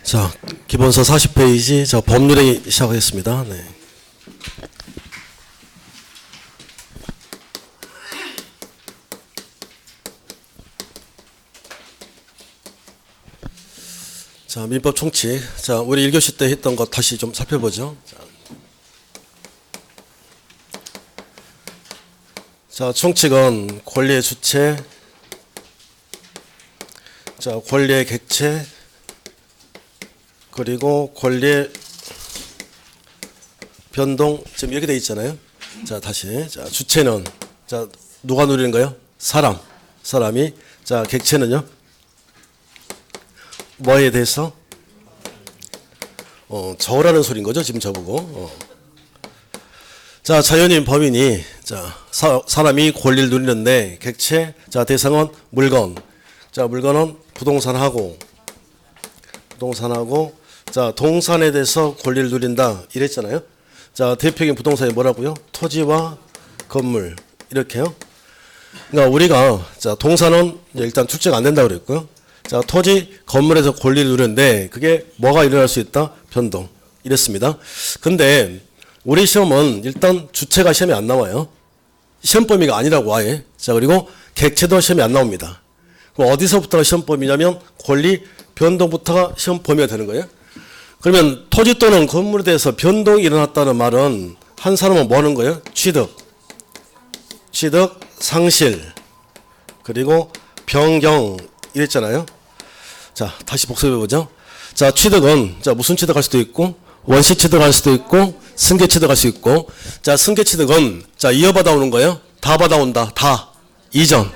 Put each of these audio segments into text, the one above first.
자, 기본서 40페이지, 자, 법률행위 시작하겠습니다. 네. 자, 민법 총칙. 자, 우리 1교시 때 했던 것 다시 좀 살펴보죠. 자, 총칙은 권리의 주체, 자, 권리의 객체, 그리고 권리의 변동, 지금 이렇게 돼 있잖아요. 자, 다시. 자, 주체는, 자, 누가 누리는 거예요? 사람이. 자, 객체는요? 뭐에 대해서? 저라는 소리인 거죠, 지금 저보고. 자, 자연인 범인이, 자, 사람이 권리를 누리는데, 객체, 자, 대상은 물건. 자, 물건은 부동산하고, 자, 동산에 대해서 권리를 누린다. 이랬잖아요. 자, 대표적인 부동산이 뭐라고요? 토지와 건물. 이렇게요. 그러니까 우리가, 자, 동산은 일단 출제가 안 된다고 그랬고요. 자, 토지, 건물에서 권리를 누리는데, 그게 뭐가 일어날 수 있다? 변동. 이랬습니다. 근데, 우리 시험은 일단 주체가 시험에 안 나와요. 시험 범위가 아니라고 아예. 자, 그리고 객체도 시험에 안 나옵니다. 그럼 어디서부터가 시험 범위냐면, 권리 변동부터가 시험 범위가 되는 거예요. 그러면 토지 또는 건물에 대해서 변동이 일어났다는 말은 한 사람은 뭐 하는 거예요? 취득, 상실, 그리고 변경 이랬잖아요. 자, 다시 복습해보죠. 자, 취득은, 자, 무슨 취득할 수도 있고, 원시 취득할 수도 있고, 승계 취득할 수 있고, 자, 승계 취득은, 자, 이어받아 오는 거예요. 다 받아온다. 다. 이전.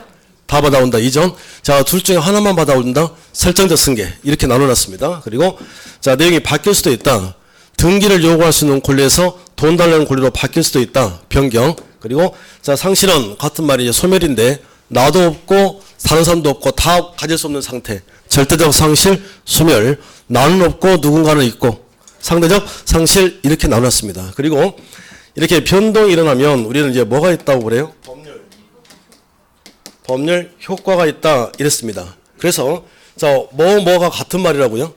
다 받아온다. 이전. 자, 둘 중에 하나만 받아온다. 설정적 승계. 이렇게 나눠놨습니다. 그리고, 자, 내용이 바뀔 수도 있다. 등기를 요구할 수 있는 권리에서 돈 달라는 권리로 바뀔 수도 있다. 변경. 그리고, 자, 상실은 같은 말이 소멸인데, 나도 없고, 다른 사람도 없고, 다 가질 수 없는 상태. 절대적 상실, 소멸. 나는 없고, 누군가는 있고, 상대적 상실, 이렇게 나눠놨습니다. 그리고, 이렇게 변동이 일어나면, 우리는 이제 뭐가 있다고 그래요? 법률 효과가 있다 이랬습니다. 그래서 자, 뭐가 같은 말이라고요?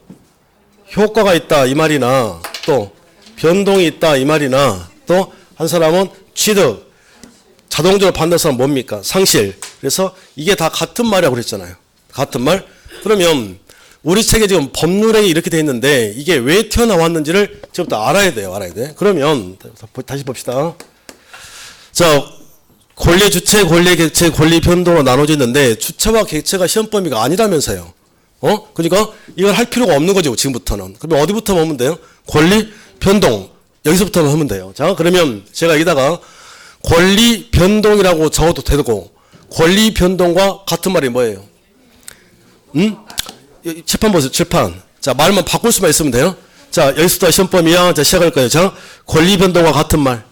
효과가 있다 이 말이나 또 변동이 있다 이 말이나 또 한 사람은 취득 자동적으로 받는 사람은 뭡니까? 상실. 그래서 이게 다 같은 말이라고 그랬잖아요. 같은 말. 그러면 우리 책에 지금 법률행위 이렇게 돼 있는데 이게 왜 튀어나왔는지를 지금부터 알아야 돼요. 그러면 다시 봅시다. 자, 권리 주체, 권리 객체, 권리 변동으로 나눠져 있는데 주체와 객체가 시험 범위가 아니라면서요. 그러니까 이걸 할 필요가 없는 거죠. 지금부터는. 그러면 어디부터 하면 돼요? 권리 변동. 여기서부터 하면 돼요. 자, 그러면 제가 여기다가 권리 변동이라고 적어도 되고 권리 변동과 같은 말이 뭐예요? 칠판 보세요. 칠판. 자, 말만 바꿀 수만 있으면 돼요. 자, 여기서부터 시험 범위야. 자, 시작할 거예요. 자, 권리 변동과 같은 말.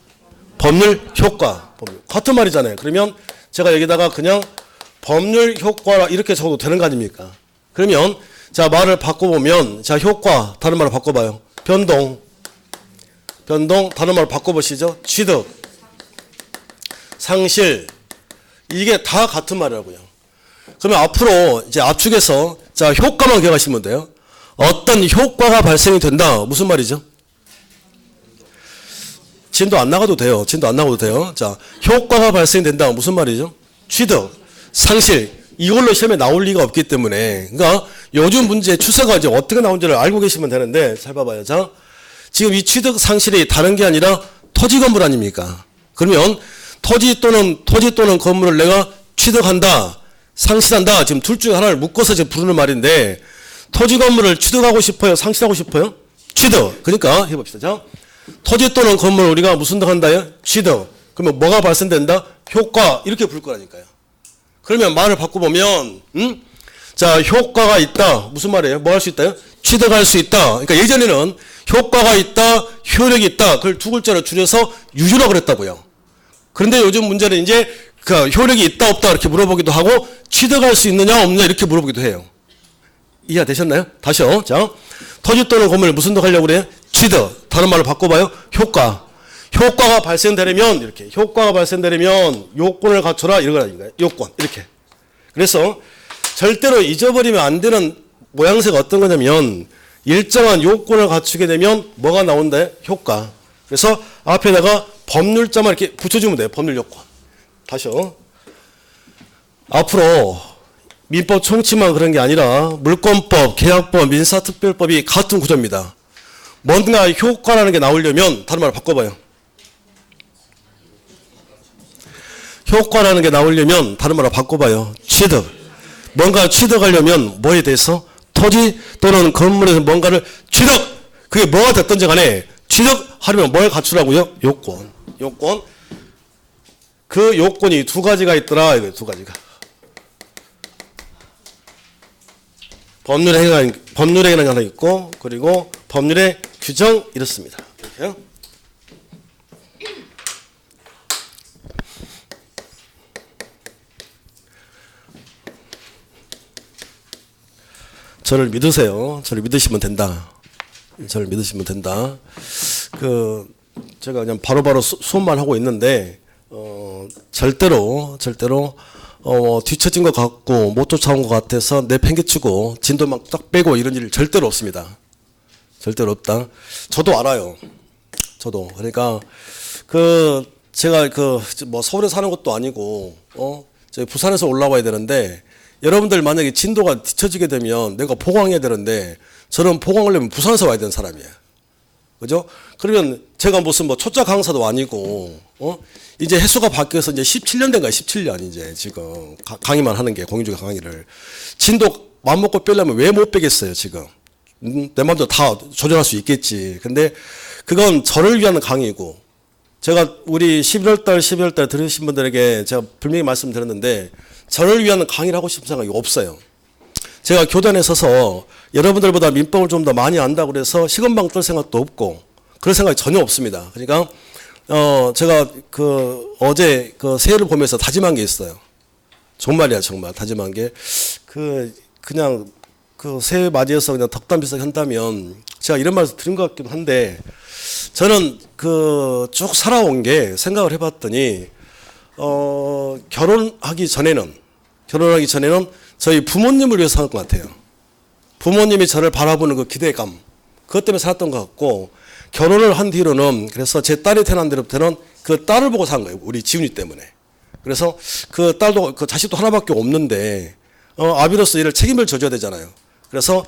법률 효과. 같은 말이잖아요. 그러면 제가 여기다가 그냥 법률 효과라 이렇게 적어도 되는 거 아닙니까? 그러면 자, 말을 바꿔보면 자, 효과 다른 말로 바꿔봐요. 변동 다른 말로 바꿔보시죠. 취득, 상실 이게 다 같은 말이라고요. 그러면 앞으로 이제 압축해서 자, 효과만 기억하시면 돼요. 어떤 효과가 발생이 된다. 무슨 말이죠? 진도 안 나가도 돼요. 자, 효과가 발생된다. 무슨 말이죠? 취득, 상실. 이걸로 시험에 나올 리가 없기 때문에. 그러니까 요즘 문제 추세가 이제 어떻게 나온지를 알고 계시면 되는데 잘 봐봐요. 자, 지금 이 취득, 상실이 다른 게 아니라 토지 건물 아닙니까? 그러면 토지 또는 건물을 내가 취득한다, 상실한다. 지금 둘 중에 하나를 묶어서 지금 부르는 말인데 토지 건물을 취득하고 싶어요? 상실하고 싶어요? 취득. 그러니까 해봅시다. 자. 토지 또는 건물 우리가 무슨 득 한다요? 취득. 그러면 뭐가 발생된다? 효과. 이렇게 부를 거라니까요. 그러면 말을 바꿔보면 자, 효과가 있다. 무슨 말이에요? 뭐 할 수 있다요? 취득할 수 있다. 그러니까 예전에는 효과가 있다, 효력이 있다. 그걸 두 글자로 줄여서 유효라고 그랬다고요. 그런데 요즘 문제는 이제 그 효력이 있다 없다 이렇게 물어보기도 하고 취득할 수 있느냐 없느냐 이렇게 물어보기도 해요. 이해가 되셨나요? 다시요. 자, 토지 또는 건물 무슨 득 하려고 그래요? 취득. 다른 말로 바꿔봐요. 효과가 발생되려면 이렇게 효과가 발생되려면 요건을 갖춰라 이거라니까요. 요건 이렇게. 그래서 절대로 잊어버리면 안 되는 모양새가 어떤 거냐면 일정한 요건을 갖추게 되면 뭐가 나온다? 효과. 그래서 앞에다가 법률자만 이렇게 붙여주면 돼요. 법률 요건. 다시요. 앞으로 민법 총칙만 그런 게 아니라 물권법, 계약법, 민사특별법이 같은 구조입니다. 뭔가 효과라는 게 나오려면 다른 말로 바꿔봐요. 효과라는 게 나오려면 다른 말로 바꿔봐요. 취득. 뭔가 취득하려면 뭐에 대해서? 토지 또는 건물에서 뭔가를 취득. 그게 뭐가 됐든지 간에 취득하려면 뭘 갖추라고요? 요건. 요건. 그 요건이 두 가지가 있더라. 이거 두 가지가. 법률에 관한 하나 있고, 그리고 법률의 규정 이렇습니다. 이렇게요. 저를 믿으세요. 저를 믿으시면 된다. 저를 믿으시면 된다. 제가 그냥 바로바로 수업만 하고 있는데, 절대로, 뒤처진 것 같고, 못 쫓아온 것 같아서 내팽개치고, 진도만 딱 빼고 이런 일 절대로 없습니다. 절대로 없다. 저도 알아요. 저도. 그러니까, 제가 서울에 사는 것도 아니고, 저희 부산에서 올라와야 되는데, 여러분들 만약에 진도가 뒤처지게 되면 내가 보강해야 되는데 저는 보강하려면 부산에서 와야 되는 사람이에요. 그죠? 그러면 제가 무슨 초짜 강사도 아니고, 이제 횟수가 바뀌어서 이제 17년 된가요? 17년 이제 지금 강의만 하는 게 공인중개 강의를. 진도 맘먹고 빼려면 왜 못 빼겠어요, 지금. 내 마음대로 다 조절할 수 있겠지. 근데 그건 저를 위한 강의고, 제가 우리 11월 달 들으신 분들에게 제가 분명히 말씀드렸는데, 저를 위한 강의를 하고 싶은 생각이 없어요. 제가 교단에 서서 여러분들보다 민법을 좀 더 많이 안다고 그래서 시건방 떨 생각도 없고, 그럴 생각이 전혀 없습니다. 그러니까, 제가 어제 새해를 보면서 다짐한 게 있어요. 정말이야, 정말. 다짐한 게. 그냥 새해 맞이해서 그냥 덕담 비슷하게 한다면, 제가 이런 말을 드린 것 같기도 한데, 저는 쭉 살아온 게 생각을 해봤더니, 결혼하기 전에는 저희 부모님을 위해서 사는 것 같아요. 부모님이 저를 바라보는 그 기대감, 그것 때문에 살았던 것 같고, 결혼을 한 뒤로는, 그래서 제 딸이 태어난 뒤로부터는 그 딸을 보고 산 거예요. 우리 지훈이 때문에. 그래서 그 딸도, 그 자식도 하나밖에 없는데, 아비로서 이를 책임을 져줘야 되잖아요. 그래서,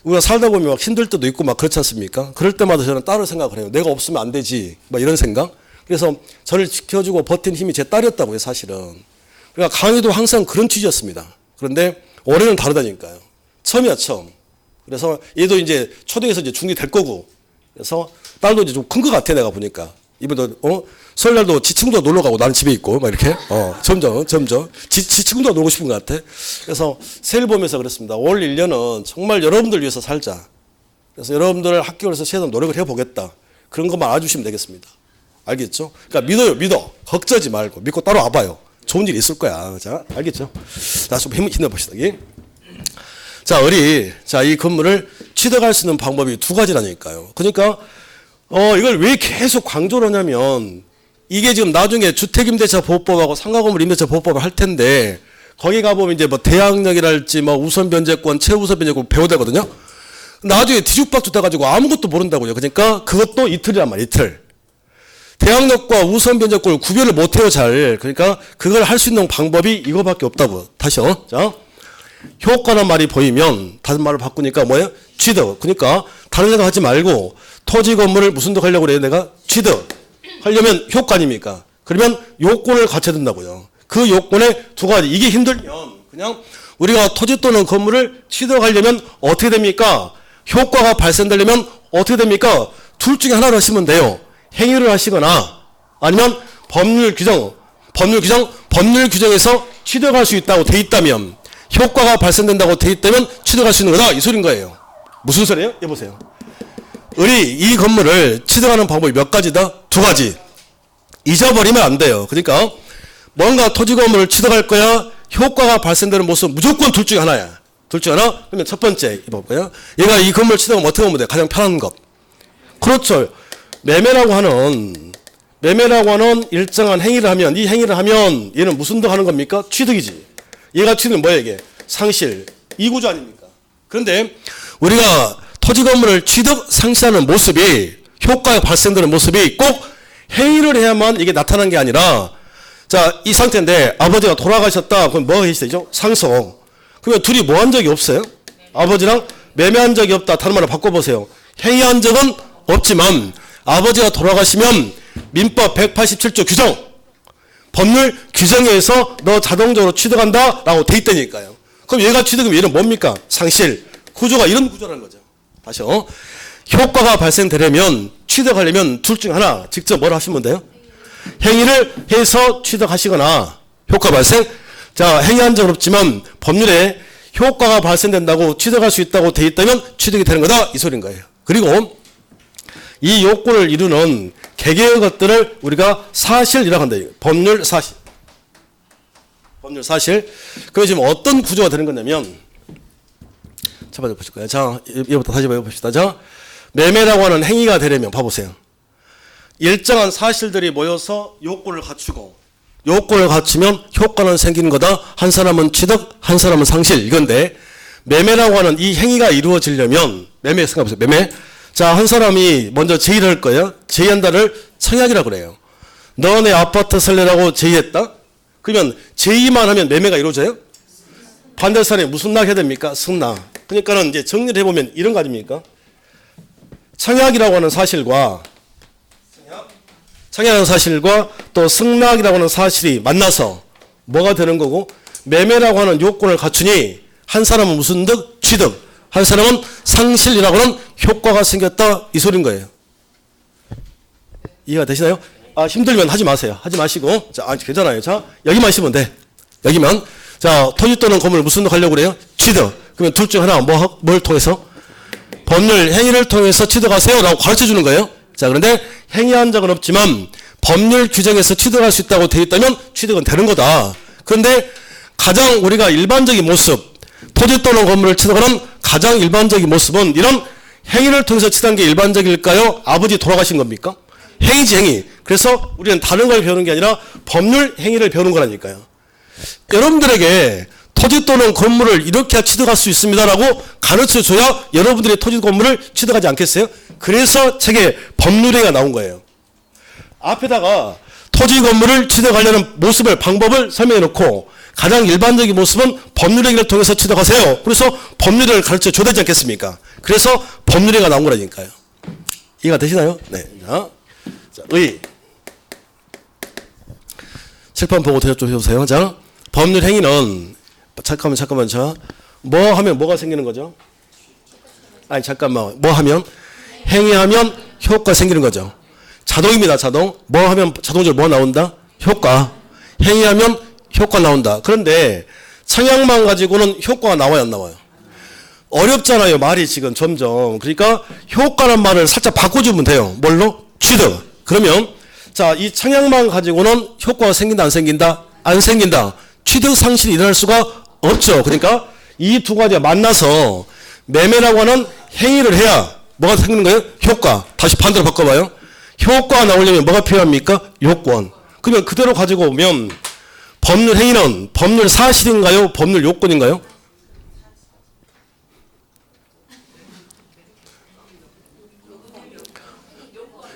우리가 살다 보면 막 힘들 때도 있고 막 그렇지 않습니까? 그럴 때마다 저는 딸을 생각을 해요. 내가 없으면 안 되지. 막 이런 생각. 그래서 저를 지켜주고 버틴 힘이 제 딸이었다고요, 사실은. 그러니까 강의도 항상 그런 취지였습니다. 그런데 올해는 다르다니까요. 처음이야, 처음. 그래서 얘도 이제 초등에서 이제 중2 될 거고, 그래서 딸도 이제 좀 큰 것 같아, 내가 보니까. 이번도, 설날도 지 친구도 놀러 가고 나는 집에 있고, 막 이렇게, 점점. 지 친구도 놀고 싶은 것 같아. 그래서 새해를 보면서 그랬습니다. 올 1년은 정말 여러분들 위해서 살자. 그래서 여러분들 학교에서 최대한 노력을 해보겠다. 그런 것만 알아주시면 되겠습니다. 알겠죠? 그러니까 믿어. 걱정하지 말고. 믿고 따로 와봐요. 좋은 일이 있을 거야. 자, 알겠죠? 자, 좀 힘내봅시다. 자, 이 건물을 취득할 수 있는 방법이 두 가지라니까요. 그러니까, 이걸 왜 계속 강조를 하냐면, 이게 지금 나중에 주택임대차 보호법하고 상가건물 임대차 보호법을 할 텐데, 거기 가보면 이제 대항력이랄지 우선 변제권, 최우선 변제권 배워야 되거든요? 나중에 뒤죽박죽 돼가지고 아무것도 모른다고요. 그러니까 그것도 이틀이란 말이에요, 이틀. 대항력과 우선 변제권을 구별을 못해요, 잘. 그러니까 그걸 할 수 있는 방법이 이거밖에 없다고. 다시요. 자, 효과란 말이 보이면 다른 말을 바꾸니까 뭐예요? 취득. 그러니까 다른 생각 하지 말고 토지 건물을 무슨 득 하려고 그래요, 내가? 취득. 하려면 효과 아닙니까? 그러면 요건을 갖춰야 된다고요. 그 요건에 두 가지. 이게 힘들면 그냥 우리가 토지 또는 건물을 취득하려면 어떻게 됩니까? 효과가 발생되려면 어떻게 됩니까? 둘 중에 하나를 하시면 돼요. 행위를 하시거나 아니면 법률 규정에서 취득할 수 있다고 돼 있다면, 효과가 발생된다고 돼 있다면 취득할 수 있는 거다, 이 소린 거예요. 무슨 소리예요? 여보세요. 이 건물을 취득하는 방법이 몇 가지다? 두 가지. 잊어버리면 안 돼요. 그러니까 뭔가 토지 건물을 취득할 거야, 효과가 발생되는 모습 무조건 둘 중에 하나야. 둘 중에 하나? 그러면 첫 번째 이봐봐요. 얘가 이 건물 취득하면 어떻게 하면 돼? 가장 편한 것. 그렇죠. 매매라고 하는 일정한 행위를 하면, 이 행위를 하면 얘는 무슨 득 하는 겁니까? 취득이지. 얘가 취득은 뭐야, 이게? 상실. 이 구조 아닙니까? 그런데 우리가 토지 건물을 취득, 상실하는 모습이, 효과가 발생되는 모습이 꼭 행위를 해야만 이게 나타난 게 아니라, 자, 이 상태인데 아버지가 돌아가셨다. 그럼 뭐가 계시죠? 상속. 그러면 둘이 뭐 한 적이 없어요? 아버지랑 매매한 적이 없다. 다른 말로 바꿔보세요. 행위한 적은 없지만 아버지가 돌아가시면 민법 187조 규정, 법률 규정에 의해서 너 자동적으로 취득한다 라고 돼 있다니까요. 그럼 얘가 취득하면 얘는 뭡니까? 상실. 구조가 이런 구조라는 거죠. 다시요. 효과가 발생되려면, 취득하려면 둘 중 하나 직접 뭘 하시면 돼요? 행위를 해서 취득하시거나, 효과 발생. 자, 행위한 적은 없지만 법률에 효과가 발생된다고 취득할 수 있다고 돼 있다면 취득이 되는 거다 이 소리인 거예요. 그리고 이 요건을 이루는 개개의 것들을 우리가 사실이라고 한다. 법률 사실. 법률 사실. 그럼 지금 어떤 구조가 되는 거냐면, 자, 먼저 보실 거예요. 자, 이거부터 다시 해봅시다. 자, 매매라고 하는 행위가 되려면 봐보세요. 일정한 사실들이 모여서 요건을 갖추고, 요건을 갖추면 효과는 생기는 거다. 한 사람은 취득, 한 사람은 상실. 이건데, 매매라고 하는 이 행위가 이루어지려면, 매매 생각해보세요. 매매. 자, 한 사람이 먼저 제의를 할 거예요. 제의한다를 청약이라고 그래요. 너 내 아파트 살래라고 제의했다? 그러면 제의만 하면 매매가 이루어져요? 반대 사람이 무슨 낙 해야 됩니까? 승낙. 그러니까는 이제 정리를 해보면 이런 거 아닙니까? 청약이라고 하는 사실과 청약이라는 사실과 또 승낙이라고 하는 사실이 만나서 뭐가 되는 거고, 매매라고 하는 요건을 갖추니 한 사람은 무슨 득? 취득. 한 사람은 상실이라고 하는 효과가 생겼다 이 소린 거예요. 이해가 되시나요? 아, 힘들면 하지 마세요. 하지 마시고. 자, 괜찮아요. 자, 여기만 있으면 돼. 여기만. 자, 토지 또는 건물 무슨 득 하려고 그래요? 취득. 그러면 둘 중 하나 뭘 통해서? 법률 행위를 통해서 취득하세요 라고 가르쳐 주는 거예요. 자, 그런데 행위한 적은 없지만 법률 규정에서 취득할 수 있다고 되어 있다면 취득은 되는 거다. 그런데 가장 우리가 일반적인 모습, 토지 또는 건물을 취득하는 가장 일반적인 모습은 이런 행위를 통해서 취득한 게 일반적일까요? 아버지 돌아가신 겁니까? 행위지, 행위. 그래서 우리는 다른 걸 배우는 게 아니라 법률 행위를 배우는 거라니까요. 여러분들에게 토지 또는 건물을 이렇게 취득할 수 있습니다라고 가르쳐줘야 여러분들이 토지 건물을 취득하지 않겠어요? 그래서 책에 법률행위가 나온 거예요. 앞에다가 토지 건물을 취득하려는 모습을, 방법을 설명해 놓고 가장 일반적인 모습은 법률행위를 통해서 취득하세요. 그래서 법률을 가르쳐줘야 되지 않겠습니까? 그래서 법률행위가 나온 거라니까요. 이해가 되시나요? 네. 자, 칠판 보고 대답 좀 해보세요. 자, 법률행위는 잠깐만. 자, 뭐 하면 뭐가 생기는 거죠? 아니, 잠깐만. 뭐 하면? 행위하면 효과 생기는 거죠. 자동입니다, 자동. 뭐 하면 자동적으로 뭐 나온다? 효과. 행위하면 효과 나온다. 그런데 청약만 가지고는 효과가 나와요, 안 나와요? 어렵잖아요, 말이 지금 점점. 그러니까 효과란 말을 살짝 바꿔주면 돼요. 뭘로? 취득. 그러면 자, 이 청약만 가지고는 효과가 생긴다, 안 생긴다? 안 생긴다. 취득 상실이 일어날 수가 없죠. 그러니까 이 두 가지가 만나서 매매라고 하는 행위를 해야 뭐가 생기는 거예요? 효과. 다시 반대로 바꿔봐요. 효과가 나오려면 뭐가 필요합니까? 요건. 그러면 그대로 가지고 오면 법률 행위는 법률 사실인가요? 법률 요건인가요?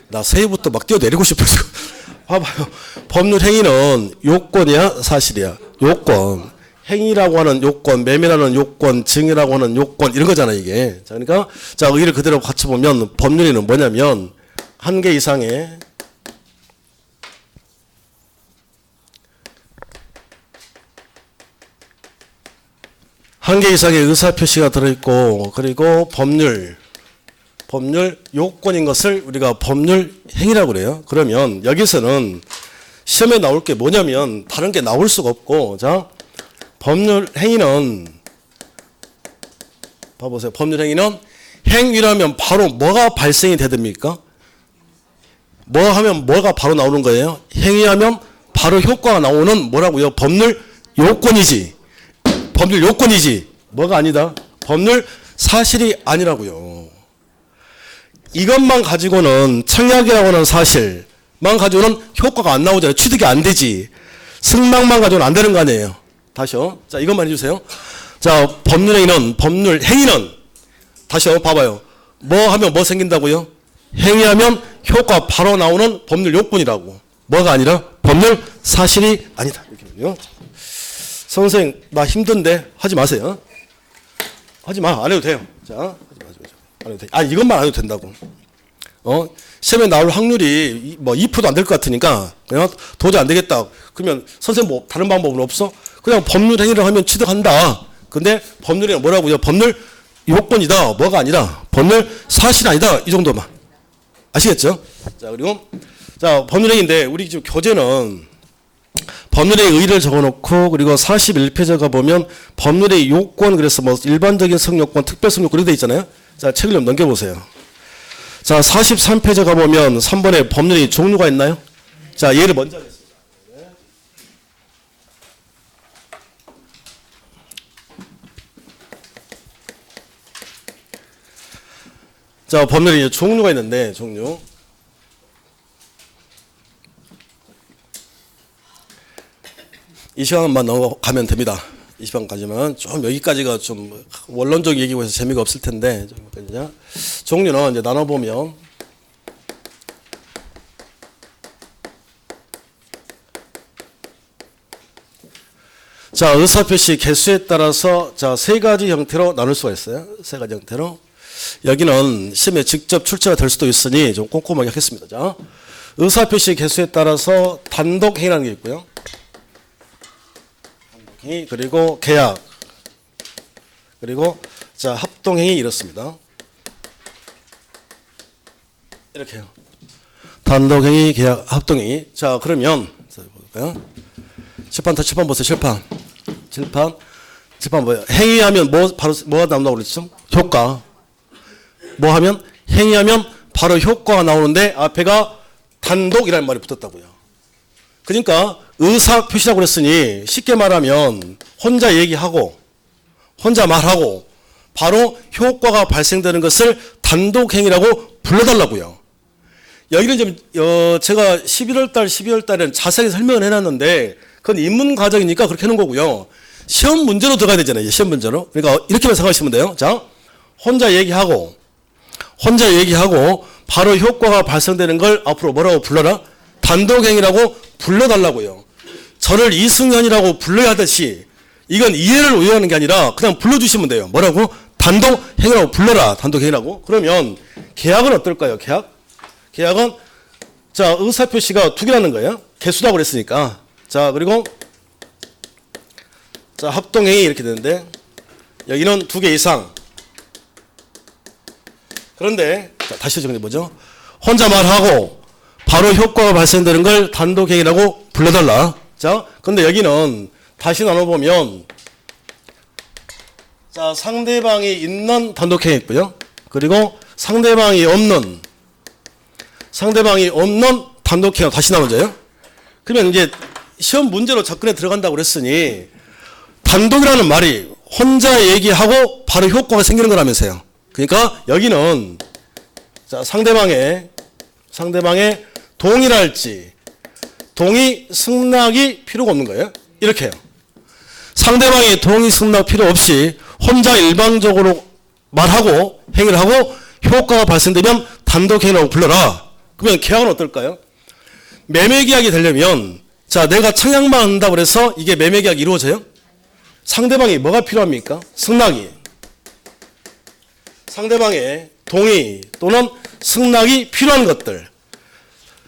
나 새해부터 막 뛰어내리고 싶어서. 봐봐요. 법률 행위는 요건이야? 사실이야? 요건. 행위라고 하는 요건, 매매라는 요건, 증이라고 하는 요건, 이런 거잖아, 이게. 자, 그러니까, 자, 의의를 그대로 같이 보면 법률행위는 뭐냐면, 한 개 이상의 의사표시가 들어있고, 그리고 법률 요건인 것을 우리가 법률 행위라고 그래요. 그러면 여기서는 시험에 나올 게 뭐냐면 다른 게 나올 수가 없고, 자, 법률 행위는 봐보세요. 법률 행위는 행위라면 바로 뭐가 발생이 되됩니까? 뭐 하면 뭐가 바로 나오는 거예요? 행위하면 바로 효과가 나오는 뭐라고요? 법률 요건이지. 법률 요건이지. 뭐가 아니다. 법률 사실이 아니라고요. 이것만 가지고는 청약이라고 하는 사실만 가지고는 효과가 안 나오잖아요. 취득이 안 되지. 승낙만 가지고는 안 되는 거 아니에요. 다시요. 자, 이것만 해주세요. 자, 법률 행위는 다시요. 봐봐요. 뭐 하면 뭐 생긴다고요? 행위하면 효과 바로 나오는 법률 요건이라고. 뭐가 아니라 법률 사실이 아니다. 이렇게요. 선생님 나 힘든데 하지 마세요. 하지 마. 안 해도 돼요. 자, 하지 마세요. 안 해도 돼. 아 이것만 안 해도 된다고. 시험에 나올 확률이 뭐 2%도 안 될 것 같으니까 그냥 도저히 안 되겠다. 그러면 선생님 뭐 다른 방법은 없어? 그냥 법률 행위를 하면 취득한다. 근데 법률이 뭐라고요? 법률 요건이다. 뭐가 아니라 법률 사실 아니다. 이 정도만. 아시겠죠? 자, 그리고 자, 법률 행위인데 우리 지금 교재는 법률의 의의를 적어놓고 그리고 41페이지 가보면 법률의 요건 그래서 뭐 일반적인 성요건, 특별 성요건 이렇게 돼 있잖아요. 자, 책을 좀 넘겨보세요. 자, 43페이지 가보면 3번에 법률의 종류가 있나요? 자, 예를 먼저 하겠습니다. 자, 법률의 종류가 있는데, 종류. 이 시간만 넘어가면 됩니다. 이 시간까지만. 좀 여기까지가 좀 원론적 얘기고 해서 재미가 없을 텐데, 종류는 이제 나눠보면, 자, 의사표시 개수에 따라서 자, 세 가지 형태로 나눌 수가 있어요. 세 가지 형태로. 여기는 시험에 직접 출제가 될 수도 있으니 좀 꼼꼼하게 하겠습니다. 자, 의사표시 개수에 따라서 단독 행위라는 게 있고요. 단독 행위, 그리고 계약, 그리고 자, 합동 행위 이렇습니다. 이렇게요. 단독 행위, 계약, 합동 행위. 자, 그러면 볼까요? 칠판 보세요. 칠판 뭐예요? 행위하면 뭐 바로 뭐가 나온다고 그랬죠? 효과. 뭐 하면 행위하면 바로 효과가 나오는데 앞에가 단독이라는 말이 붙었다고요. 그러니까 의사 표시라고 그랬으니 쉽게 말하면 혼자 얘기하고 혼자 말하고 바로 효과가 발생되는 것을 단독 행위라고 불러달라고요. 여기는 좀 제가 11월 달, 12월 달에는 자세하게 설명을 해놨는데 그건 입문 과정이니까 그렇게 해놓은 거고요. 시험 문제로 들어가야 되잖아요. 시험 문제로. 그러니까 이렇게만 생각하시면 돼요. 자, 혼자 얘기하고 바로 효과가 발생되는 걸 앞으로 뭐라고 불러라? 단독행위라고 불러달라고요. 저를 이승현이라고 불러야 하듯이 이건 이해를 요하는 게 아니라 그냥 불러주시면 돼요. 뭐라고? 단독행위라고 불러라. 단독행위라고. 그러면 계약은 어떨까요? 계약은 자, 의사표시가 두 개라는 거예요. 개수라고 그랬으니까. 자, 그리고 자, 합동행위 이렇게 되는데 여기는 두 개 이상. 그런데 자, 다시 정리해보죠. 혼자 말하고 바로 효과가 발생되는 걸 단독행위라고 불러달라. 자, 근데 여기는 다시 나눠보면 자, 상대방이 있는 단독행위 있고요. 그리고 상대방이 없는 단독행위가 다시 나눠져요. 그러면 이제 시험 문제로 접근에 들어간다고 그랬으니 단독이라는 말이 혼자 얘기하고 바로 효과가 생기는 거라면서요. 그러니까 여기는 자, 상대방의 동의랄지 동의 승낙이 필요가 없는 거예요. 이렇게요. 상대방의 동의 승낙 필요 없이 혼자 일방적으로 말하고 행위를 하고 효과가 발생되면 단독행위라고 불러라. 그러면 계약은 어떨까요? 매매계약이 되려면 자, 내가 청약만 한다고 그래서 이게 매매계약이 이루어져요? 상대방이 뭐가 필요합니까? 승낙이. 상대방의 동의 또는 승낙이 필요한 것들.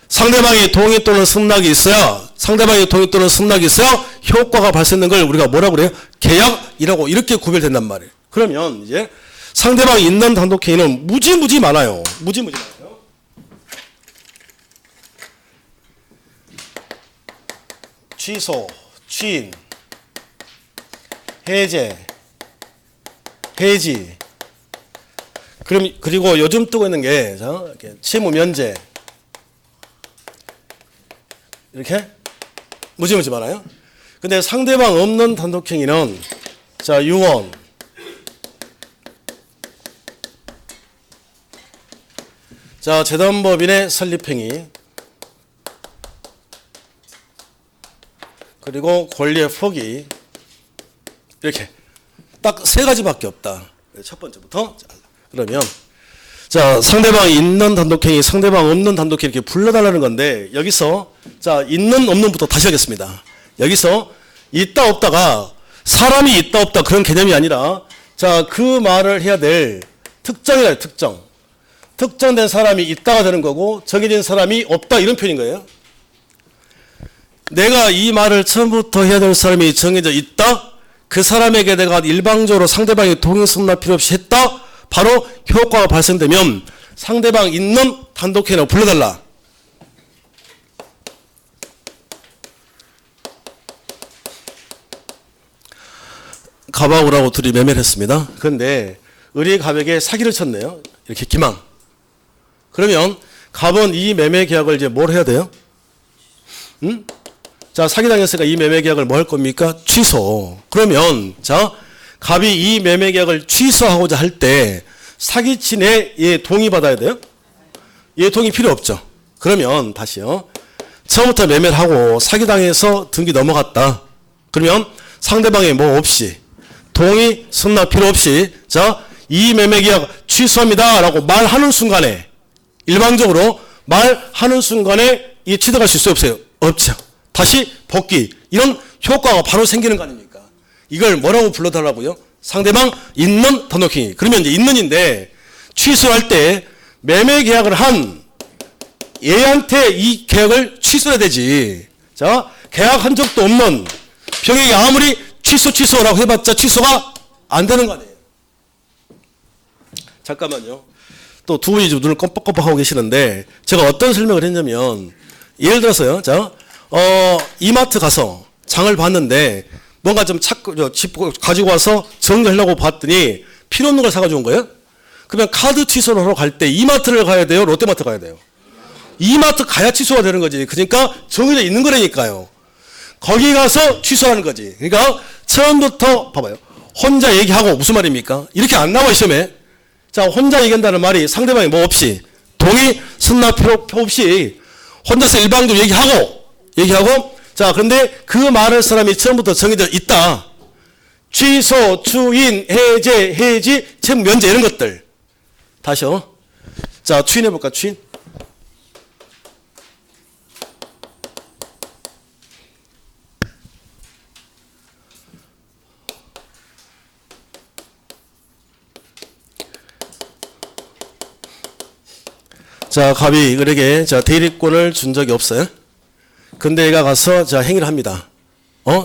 상대방의 동의 또는 승낙이 있어야 효과가 발생되는 걸 우리가 뭐라고 그래요? 계약이라고 이렇게 구별된단 말이에요. 그러면 이제 상대방이 있는 단독행위는 무지 많아요. 취소, 취인, 해제, 해지. 그리고 요즘 뜨고 있는 게 채무 면제. 이렇게 무지 많아요. 근데 상대방 없는 단독행위는 자, 유언. 자, 재단법인의 설립행위. 그리고 권리의 포기. 이렇게 딱 세 가지밖에 없다. 첫 번째부터. 자, 그러면 자, 상대방이 있는 단독행위, 상대방 없는 단독행위 이렇게 불러달라는 건데, 여기서, 자, 있는, 없는부터 다시 하겠습니다. 여기서, 있다, 없다가, 사람이 있다, 없다, 그런 개념이 아니라, 자, 그 말을 해야 될 특정이라, 특정. 특정된 사람이 있다가 되는 거고, 정해진 사람이 없다, 이런 표현인 거예요. 내가 이 말을 처음부터 해야 될 사람이 정해져 있다, 그 사람에게 내가 일방적으로 상대방의 동의 승낙 필요 없이 했다, 바로 효과가 발생되면 상대방 있는 단독행위라고 불러달라. 갑하고라고 둘이 매매를 했습니다. 그런데 을이 갑에게 사기를 쳤네요. 이렇게 기망. 그러면 갑은 이 매매 계약을 이제 뭘 해야 돼요? 자, 사기당했으니까 이 매매 계약을 뭐 할 겁니까? 취소. 그러면 자, 갑이 이 매매 계약을 취소하고자 할 때 사기친의 얘 동의 받아야 돼요? 얘 동의 필요 없죠. 그러면 다시요. 처음부터 매매를 하고 사기당해서 등기 넘어갔다. 그러면 상대방의 뭐 없이 동의 승낙 필요 없이 자, 이 매매 계약 취소합니다 라고 말하는 순간에 일방적으로 말하는 순간에 이 취득할 수 있어요? 없어요? 없죠. 다시 복귀. 이런 효과가 바로 생기는 거 아닙니까? 이걸 뭐라고 불러달라고요? 상대방 있는 단독행위. 그러면 이제 있는인데 취소할 때 매매 계약을 한 얘한테 이 계약을 취소해야 되지. 자, 계약한 적도 없는 병행이 아무리 취소라고 해봤자 취소가 안 되는 거 아니에요. 잠깐만요. 또 두 분이 눈을 껌뻑껌뻑하고 계시는데 제가 어떤 설명을 했냐면 예를 들어서요. 자, 이마트 가서 장을 봤는데 뭔가 좀 가지고 와서 정리하려고 봤더니 필요 없는 걸 사가지고 온 거예요? 그러면 카드 취소를 하러 갈 때 이마트를 가야 돼요? 롯데마트 가야 돼요? 이마트 가야 취소가 되는 거지. 그러니까 정해져 있는 거라니까요. 거기 가서 취소하는 거지. 그러니까 처음부터 봐봐요. 혼자 얘기하고 무슨 말입니까? 이렇게 안 나와 시험에. 자, 혼자 얘기한다는 말이 상대방이 뭐 없이 동의, 승낙 필요 없이 혼자서 일방적으로 얘기하고 자, 그런데 그 말할 사람이 처음부터 정해져 있다. 취소, 추인, 해제, 해지, 채무 면제 이런 것들. 다시요. 자, 추인해볼까? 추인. 자, 갑이 을에게 자, 대리권을 준 적이 없어요. 근데 얘가 가서 자, 행위를 합니다.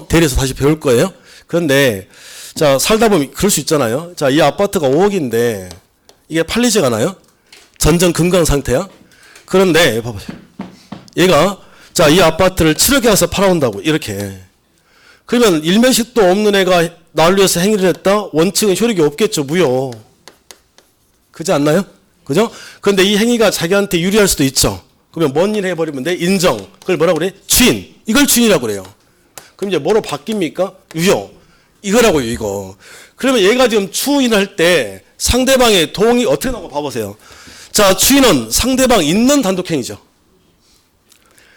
대리에서 다시 배울 거예요. 그런데 자, 살다 보면 그럴 수 있잖아요. 자, 이 아파트가 5억인데 이게 팔리지가 않아요. 전전 금강 상태야. 그런데 봐봐요. 얘가 자, 이 아파트를 7억에 가서 팔아온다고 이렇게. 그러면 일면식도 없는 애가 나를 위해서 행위를 했다. 원칙은 효력이 없겠죠. 무효. 그렇지 않나요? 그죠? 그런데 이 행위가 자기한테 유리할 수도 있죠. 그러면 뭔 일 해버리면 돼? 인정. 그걸 뭐라고 그래? 추인. 이걸 추인이라고 그래요. 그럼 이제 뭐로 바뀝니까? 유효. 이거라고요, 이거. 그러면 얘가 지금 추인할 때 상대방의 동의 어떻게 나오고 봐보세요. 자, 추인은 상대방 있는 단독행위죠.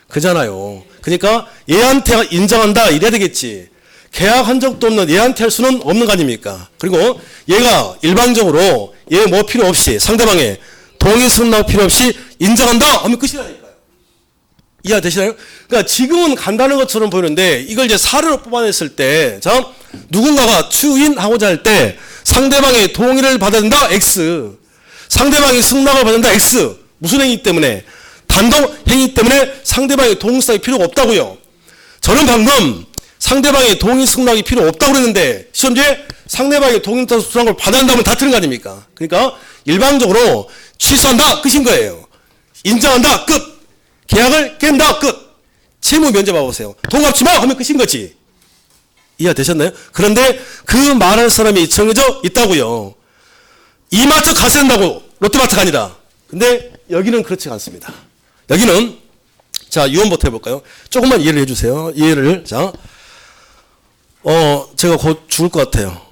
그잖아요. 그러니까 얘한테 인정한다 이래야 되겠지. 계약한 적도 없는 얘한테 할 수는 없는 거 아닙니까? 그리고 얘가 일방적으로 얘 뭐 필요 없이 상대방의 동의 승낙 필요 없이 인정한다 하면 끝이라니까요. 이해되시나요? 그러니까 지금은 간단한 것처럼 보이는데 이걸 이제 사례로 뽑아냈을 때 자, 누군가가 추인하고자 할 때 상대방의 동의를 받아야 된다 X. 상대방이 승낙을 받아야 된다 X. 무슨 행위 때문에? 단독 행위 때문에 상대방의 동의 승낙이 필요가 없다고요. 저는 방금 상대방의 동의 승낙이 필요 없다고 그랬는데 시험지에 상대방의 동의 승낙을 받아야 한다면 다 틀린 거 아닙니까? 그러니까 일방적으로 취소한다 끝인 거예요. 인정한다 끝. 계약을 깬다 끝. 채무 면제 봐보세요. 돈 갚지 마 하면 끝인 거지. 이해되셨나요? 그런데 그 말할 사람이 정해져 있다고요. 이마트 가서 된다고 롯데마트가 아니라. 근데 여기는 그렇지 않습니다. 여기는 자, 유언부터 해볼까요? 조금만 이해를 해주세요. 이해를. 자, 제가 곧 죽을 것 같아요.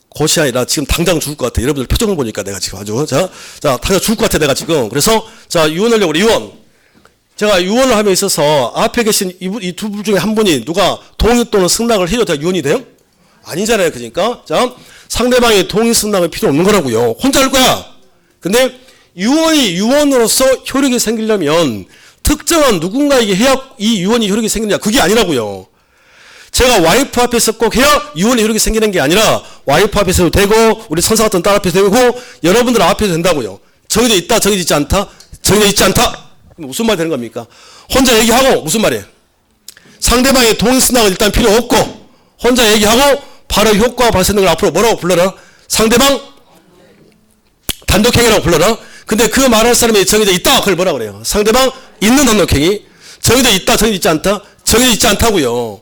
곧이 아니라 지금 당장 죽을 것 같아요. 여러분들 표정을 보니까 내가 지금 아주 자, 당장 죽을 것 같아 내가 지금. 그래서 자, 유언하려고 그래. 유언. 제가 유언을 함에 있어서 앞에 계신 이 두 분 중에 한 분이 누가 동의 또는 승낙을 해도 다 유언이 돼요? 아니잖아요. 그러니까 자, 상대방의 동의 승낙은 필요 없는 거라고요. 혼자 할 거야. 근데 유언이 유언으로서 효력이 생기려면 특정한 누군가에게 해야 이 유언이 효력이 생기느냐. 그게 아니라고요. 제가 와이프 앞에서 꼭 해야 유언이 효력이 생기는 게 아니라 와이프 앞에서도 되고 우리 선사 같은 딸 앞에서 되고 여러분들 앞에서 된다고요. 정해져 있다, 정해져 있지 않다, 정해져 있지 않다. 무슨 말이 되는 겁니까? 혼자 얘기하고 무슨 말이에요? 상대방의 동의 승낙은 일단 필요 없고 혼자 얘기하고 바로 효과가 발생되는 걸 앞으로 뭐라고 불러라? 상대방 단독행위라고 불러라. 근데 그 말할 사람이 정해져 있다. 그걸 뭐라 그래요? 상대방 있는 단독행위. 정해져 있다. 정해져 있지 않다. 정해져 있지 않다고요.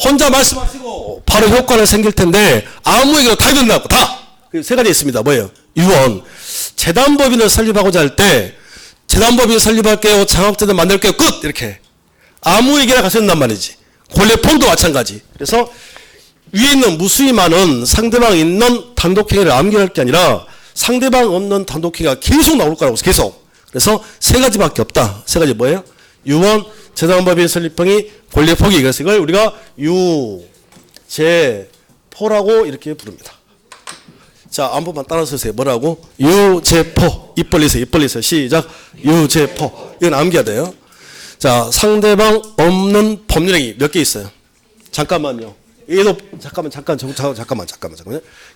혼자 말씀하시고 바로 효과는 생길 텐데 아무에게나 다 된다고. 다. 세 가지 있습니다. 뭐예요? 유언. 재단법인을 설립하고자 할 때 재단법인 설립할게요. 장학재단 만들게요. 끝. 이렇게. 아무에게나 가서 된단 말이지. 권례폰도 마찬가지. 그래서 위에 있는 무수히많은 상대방 있는 단독행위를 암기할 게 아니라 상대방 없는 단독행위가 계속 나올 거라고 계속. 그래서 세 가지밖에 없다. 세 가지 뭐예요? 유언, 재단법인 설립행위, 권리 포기. 그래서 이걸 우리가 유제포라고 이렇게 부릅니다. 자, 한 번만 따라서 쓰세요. 뭐라고? 유제포. 입 벌리세요. 입 벌리세요. 시작. 유제포. 이건 암기해야 돼요. 자, 상대방 없는 법률행위 몇 개 있어요? 잠깐만요. 얘도 잠깐만.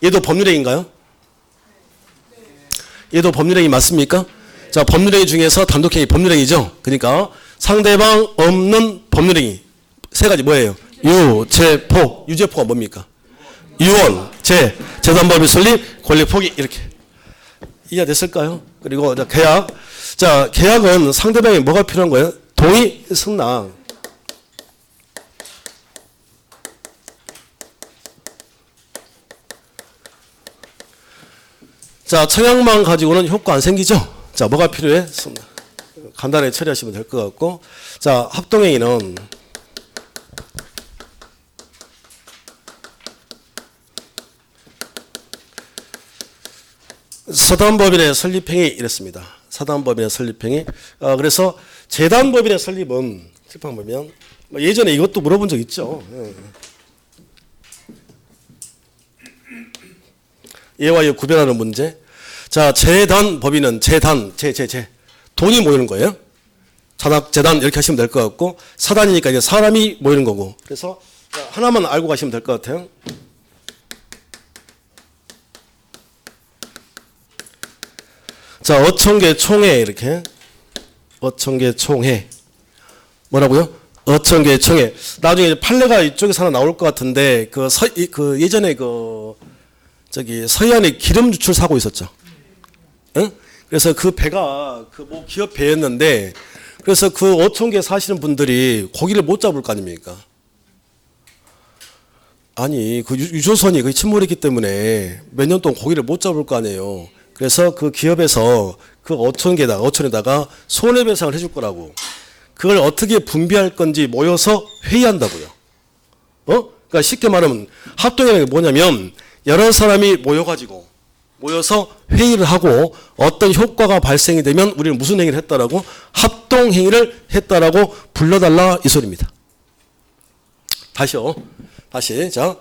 얘도 법률행위인가요? 얘도 법률행위 맞습니까? 자, 법률행위 중에서 단독행위 법률행위죠. 그러니까 상대방 없는 법률행위 세 가지 뭐예요? 유제포. 유제포가 뭡니까? 유언, 재단법인 설립, 권리 포기 이렇게 이해됐을까요? 그리고 계약. 자, 계약은 상대방이 뭐가 필요한 거예요? 동의, 승낙. 자, 청약만 가지고는 효과 안 생기죠? 자, 뭐가 필요해? 간단하게 처리하시면 될 것 같고. 자, 합동행위는 사단법인의 설립행위 이랬습니다. 사단법인의 설립행위. 그래서 재단법인의 설립은 실판 보면 예전에 이것도 물어본 적 있죠. 얘와 얘 구별하는 문제. 자, 재단법인은 돈이 모이는 거예요. 재단 이렇게 하시면 될 것 같고 사단이니까 이제 사람이 모이는 거고. 그래서 하나만 알고 가시면 될 것 같아요. 자, 어청계 총회 이렇게. 어청계 총회. 뭐라고요? 어청계 총회. 나중에 이제 판례가 이쪽에서 하나 나올 것 같은데 그 예전에 서해안에 기름 유출 사고 있었죠. 응? 그래서 그 배가 뭐 기업 배였는데 그래서 그 어촌계 사시는 분들이 고기를 못 잡을 거 아닙니까? 아니 그 유조선이 거의 침몰했기 때문에 몇 년 동안 고기를 못 잡을 거 아니에요. 그래서 그 기업에서 그 어촌에다가 손해배상을 해줄 거라고. 그걸 어떻게 분배할 건지 모여서 회의한다고요. 그러니까 쉽게 말하면 합동이라는 게 뭐냐면 여러 사람이 모여서 회의를 하고 어떤 효과가 발생이 되면 우리는 무슨 행위를 했다라고? 합동행위를 했다라고 불러달라 이 소리입니다. 다시요. 다시. 자,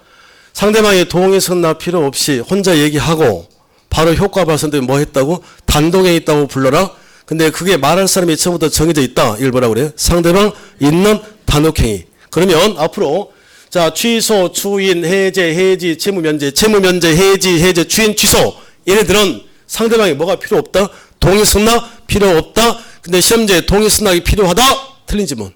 상대방의 동의 승낙 필요 없이 혼자 얘기하고 바로 효과 발생되면 뭐 했다고? 단독행위 있다고 불러라. 근데 그게 말할 사람이 처음부터 정해져 있다. 이걸 뭐라고 그래요? 상대방 있는 단독행위. 그러면 앞으로 자, 취소, 추인, 해제, 해지, 채무면제, 해지, 추인, 취소. 얘네들은 상대방이 뭐가 필요 없다? 동의 승낙 필요 없다. 근데 시험제 동의 승낙이 필요하다? 틀린 지문.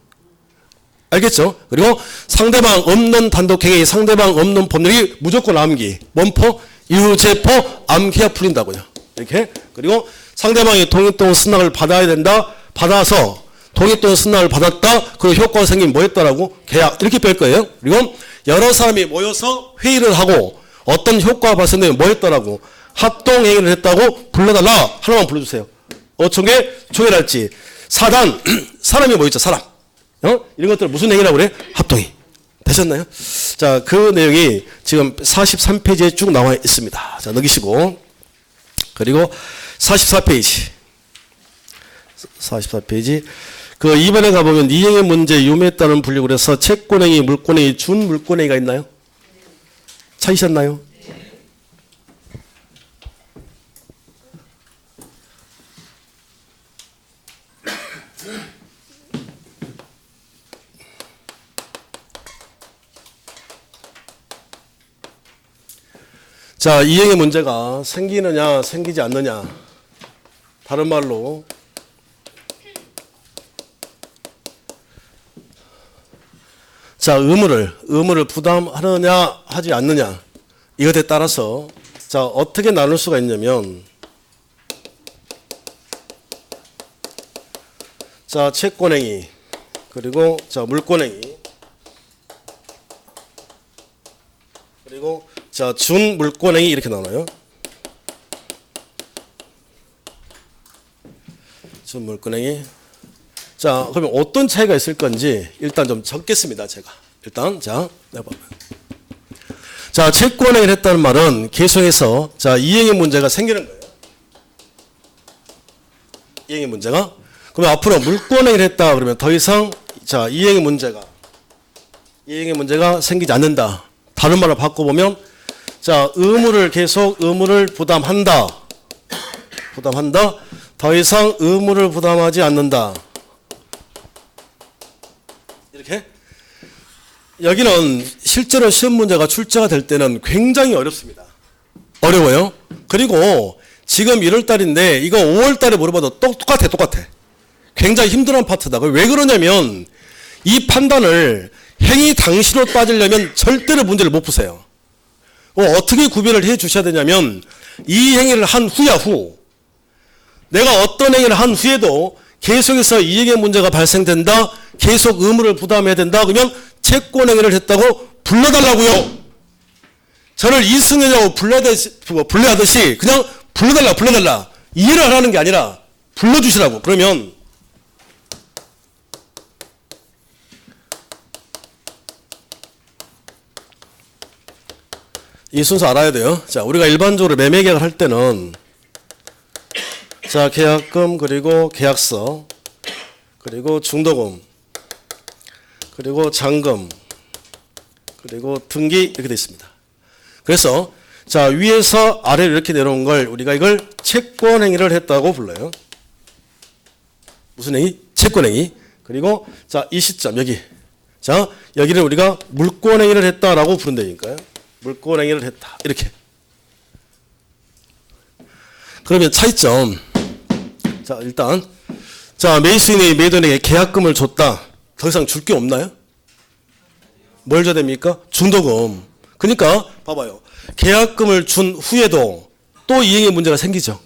알겠죠? 그리고 상대방 없는 단독행위, 상대방 없는 법률이 무조건 암기. 원포, 유제포, 암기가 풀린다고요. 이렇게. 그리고 상대방이 동의 또는 승낙을 받아야 된다. 받아서 동의 또는 승낙을 받았다. 그 효과가 생기면 뭐 했다라고? 계약. 이렇게 뺄 거예요. 그리고 여러 사람이 모여서 회의를 하고 어떤 효과가 발생되면 뭐 했다라고? 합동행위를 했다고 불러달라. 하나만 불러주세요. 어청계, 총회랄지. 사단, 사람이 모였죠. 사람. 이런 것들 무슨 행위라고 그래? 합동행위. 되셨나요? 자, 그 내용이 지금 43페이지에 쭉 나와 있습니다. 자, 넘기시고. 그리고 44페이지. 44페이지. 그 2번에 가보면 이행의 문제 유무에 따른 분류 그래서 채권행위, 물권행위, 준물권행위가 있나요? 찾으셨나요? 자, 이행의 문제가 생기느냐 생기지 않느냐, 다른 말로 자, 의무를 부담하느냐 하지 않느냐, 이것에 따라서 자, 어떻게 나눌 수가 있냐면, 자, 채권행위, 그리고 자, 물권행위, 그리고 자, 준물권행위, 이렇게 나눠요. 준물권행위. 자, 그러면 어떤 차이가 있을 건지 일단 좀 적겠습니다. 제가 일단 자, 내봐봐요. 자, 채권행위를 했다는 말은 계속해서 자, 이행의 문제가 생기는 거예요. 이행의 문제가. 그러면 앞으로 물권행위를 했다 그러면 더 이상 자, 이행의 문제가 생기지 않는다. 다른 말로 바꿔보면 자, 의무를 부담한다. 더 이상 의무를 부담하지 않는다. 이렇게. 여기는 실제로 시험 문제가 출제가 될 때는 굉장히 어렵습니다. 어려워요. 그리고 지금 1월달인데 이거 5월달에 물어봐도 똑같아. 굉장히 힘들어하는 파트다. 왜 그러냐면 이 판단을 행위 당시로 따지려면 절대로 문제를 못 푸세요. 어떻게 구별을 해 주셔야 되냐면, 이 행위를 한 후야 후, 내가 어떤 행위를 한 후에도 계속해서 이행의 문제가 발생된다, 계속 의무를 부담해야 된다, 그러면 채권행위를 했다고 불러달라고요. 저를 이승현이라고 불러하듯이 그냥 불러달라. 이해를 하라는 게 아니라 불러주시라고. 그러면 이 순서 알아야 돼요. 자, 우리가 일반적으로 매매 계약을 할 때는 자, 계약금, 그리고 계약서, 그리고 중도금, 그리고 잔금, 그리고 등기, 이렇게 되어 있습니다. 그래서 자, 위에서 아래로 이렇게 내려온 걸 우리가 이걸 채권행위를 했다고 불러요. 무슨 행위? 채권행위. 그리고 자, 이 시점 여기, 자, 여기를 우리가 물권행위를 했다라고 부른다니까요. 물권행위를 했다. 이렇게. 그러면 차이점. 자, 일단 자, 매수인이 매도인에게 계약금을 줬다. 더 이상 줄 게 없나요? 뭘 줘야 됩니까? 중도금. 그러니까 봐봐요. 계약금을 준 후에도 또 이행의 문제가 생기죠.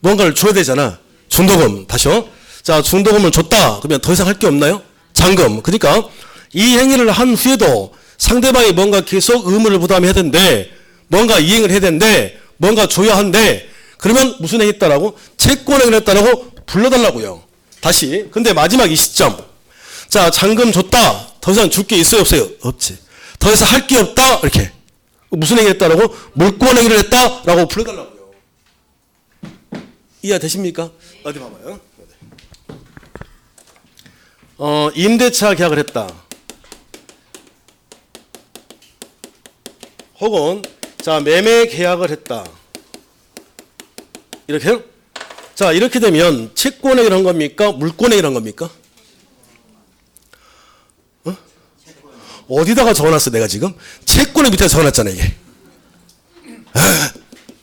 뭔가를 줘야 되잖아. 중도금. 다시요. 자, 중도금을 줬다. 그러면 더 이상 할 게 없나요? 잔금. 그러니까 이 행위를 한 후에도 상대방이 뭔가 계속 의무를 부담해야 되는데, 뭔가 이행을 해야 되는데, 뭔가 줘야 한데, 그러면 무슨 행위 했다라고? 채권행위를 했다라고 불러달라고요. 다시. 근데 마지막 이 시점. 자, 잔금 줬다. 더 이상 줄 게 있어요, 없어요? 없지. 더 이상 할 게 없다. 이렇게. 무슨 행위 했다라고? 물권행위를 했다라고 불러달라고요. 이해되십니까? 어디 봐봐요. 임대차 계약을 했다. 혹은 자, 매매 계약을 했다. 이렇게요? 자, 이렇게 되면 채권행위를 한 겁니까? 물권행위를 한 겁니까? 어디다가 적어놨어 내가 지금? 채권의 밑에 적어놨잖아 이게.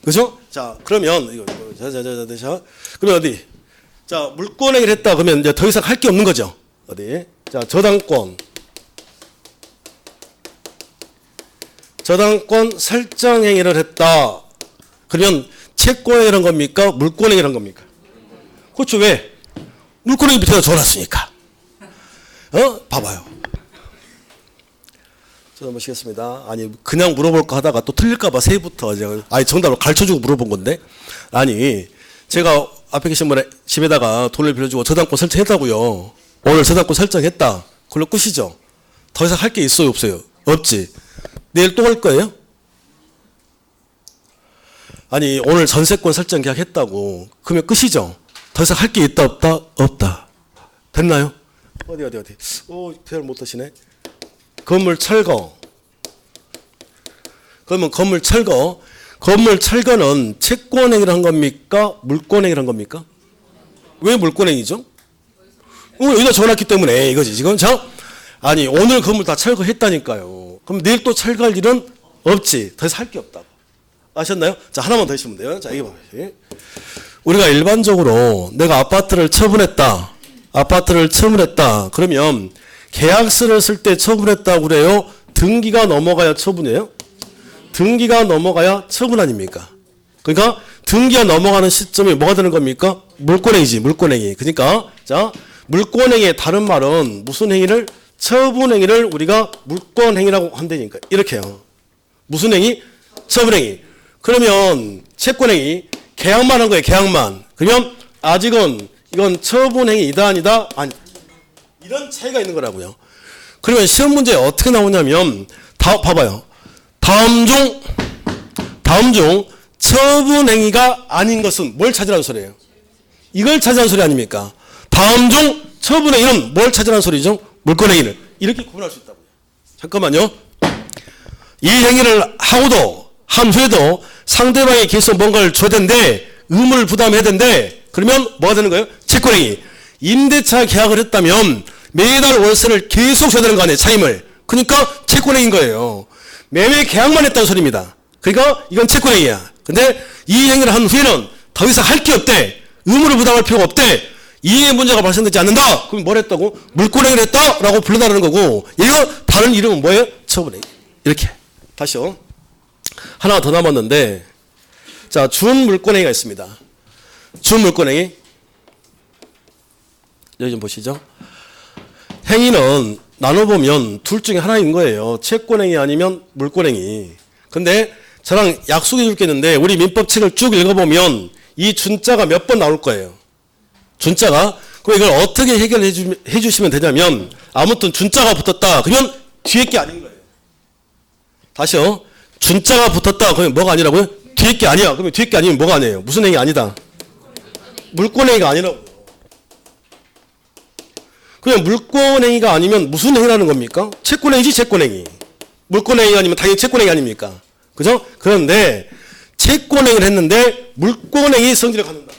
그죠? 자, 그러면 이거 자, 그러면 어디? 자, 물권행위를 했다 그러면 이제 더 이상 할 게 없는 거죠. 어디? 자, 저당권 설정 행위를 했다. 그러면 채권행위를 한 겁니까? 물권행위를 한 겁니까? 그렇죠. 왜? 물권행위 밑에다 적어놨으니까. 봐봐요. 저 넘어시겠습니다. 아니, 그냥 물어볼까 하다가 또 틀릴까봐 새해부터 제가 정답을 가르쳐주고 물어본 건데, 아니, 제가 앞에 계신 분의 집에다가 돈을 빌려주고 저당권 설정했다고요. 오늘 저당권 설정했다. 그걸로 끝이죠. 더 이상 할 게 있어요, 없어요? 없지. 내일 또 할 거예요? 아니, 오늘 전세권 설정 계약했다고. 그러면 끝이죠. 더 이상 할 게 있다, 없다? 없다. 됐나요? 어디. 대화를 못 하시네. 건물 철거. 그러면 건물 철거는 채권행위를 한 겁니까? 물권행위를 한 겁니까? 왜 물권행위죠? 여기다 적어놨기 때문에 이거지 지금. 자, 아니 오늘 건물 다 철거했다니까요. 그럼 내일 또 철거할 일은 없지. 더 이상 할 게 없다고. 아셨나요? 자, 하나만 더 있으면 돼요. 자, 이거 봐요. 우리가 일반적으로 내가 아파트를 처분했다. 아파트를 처분했다. 그러면 계약서를 쓸 때 처분했다고 그래요? 등기가 넘어가야 처분이에요? 등기가 넘어가야 처분 아닙니까? 그러니까 등기가 넘어가는 시점이 뭐가 되는 겁니까? 물권행위지, 물권행위. 그러니까 자, 물권행위의 다른 말은 무슨 행위를? 처분행위를 우리가 물권행위라고 한다니까. 이렇게요. 무슨 행위? 처분행위. 그러면 채권행위, 계약만 한 거예요. 계약만. 그러면 아직은 이건 처분행위이다 아니다? 아니. 이런 차이가 있는 거라고요. 그러면 시험 문제에 어떻게 나오냐면 봐봐요. 다음 중 처분행위가 아닌 것은 뭘 찾으라는 소리예요? 이걸 찾으라는 소리 아닙니까? 다음 중 처분행위는 뭘 찾으라는 소리죠? 물권행위를. 이렇게 구분할 수 있다고요. 잠깐만요. 이 행위를 하고도 한 후에도 상대방이 계속 뭔가를 줘야 되는데 의무를 부담해야 되는데 그러면 뭐가 되는 거예요? 채권행위. 임대차 계약을 했다면 매달 월세를 계속 줘야 되는 거 아니에요? 차임을. 그러니까 채권행위인 거예요. 매매 계약만 했다는 소리입니다. 그러니까 이건 채권행위야. 근데 이 행위를 한 후에는 더 이상 할 게 없대. 의무를 부담할 필요가 없대. 이해 문제가 발생되지 않는다. 그럼 뭘 했다고? 물권행위를 했다라고 불러다르는 거고 이거 다른 이름은 뭐예요? 처분행위. 이렇게. 다시요. 하나 더 남았는데 자, 준물권행위가 있습니다. 준물권행위. 여기 좀 보시죠. 행위는 나눠보면 둘 중에 하나인 거예요. 채권행위 아니면 물권행위. 근데 저랑 약속해 줄 게 있는데 우리 민법책을 쭉 읽어보면 이 준자가 몇 번 나올 거예요. 준자가. 그럼 이걸 어떻게 해결해 주시면 되냐면 아무튼 준자가 붙었다. 그러면 뒤에 게 아닌 거예요. 다시요. 준자가 붙었다. 그러면 뭐가 아니라고요? 뒤에 게 아니야. 그러면 뒤에 게 아니면 뭐가 아니에요? 무슨 행위 아니다? 물권행위가 아니라고. 그냥 물권행위가 아니면 무슨 행위라는 겁니까? 채권행위지, 채권행위. 물권행위가 아니면 당연히 채권행위 아닙니까? 그죠? 그런데 채권행위를 했는데 물권행위 성질을 갖는다.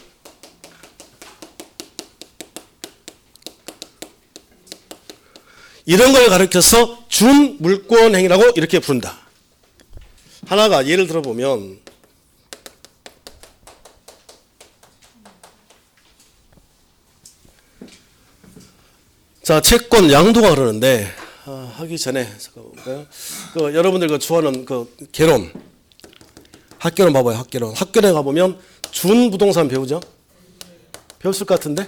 이런 걸 가르쳐서 준물권행위라고 이렇게 부른다. 하나가 예를 들어보면 자, 채권 양도가 그러는데 하기 전에 잠깐 볼까요? 여러분들 좋아하는 개론 학개론 봐봐요. 학개론에 가보면 준부동산 배우죠? 배웠을 것 같은데?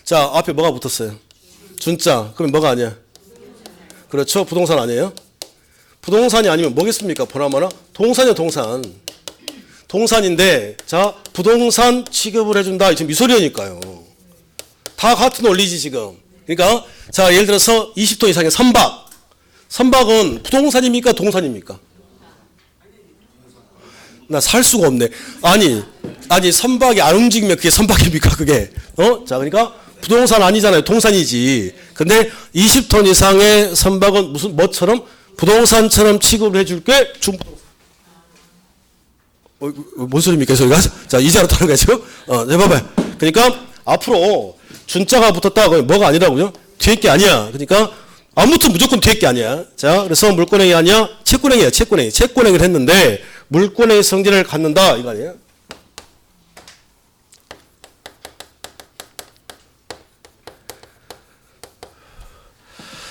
자, 앞에 뭐가 붙었어요? 준자. 그럼 뭐가 아니야? 그렇죠. 부동산 아니에요? 부동산이 아니면 뭐겠습니까? 보나마나 동산이요. 동산인데 자, 부동산 취급을 해준다. 지금 이 소리니까요. 다 같은 원리지 지금. 그러니까 자, 예를 들어서 20톤 이상의 선박. 선박은 부동산입니까? 동산입니까? 나 살 수가 없네. 아니 선박이 안 움직이면 그게 선박입니까? 그게. 자, 그러니까 부동산 아니잖아요. 동산이지. 근데 20톤 이상의 선박은 무슨 뭐처럼 부동산처럼 취급을 해줄게. 중부동산. 뭔 소리입니까? 소리가? 자, 이제 알았다는 거야 지금. 해봐봐요. 그러니까 앞으로 준자가 붙었다. 그러면 뭐가 아니라고요? 뒤에 게 아니야. 그러니까 아무튼 무조건 뒤에 게 아니야. 자, 그래서 물권행위 아니야? 채권행위야. 채권행위를 했는데 물권행위 성질을 갖는다. 이거 아니에요?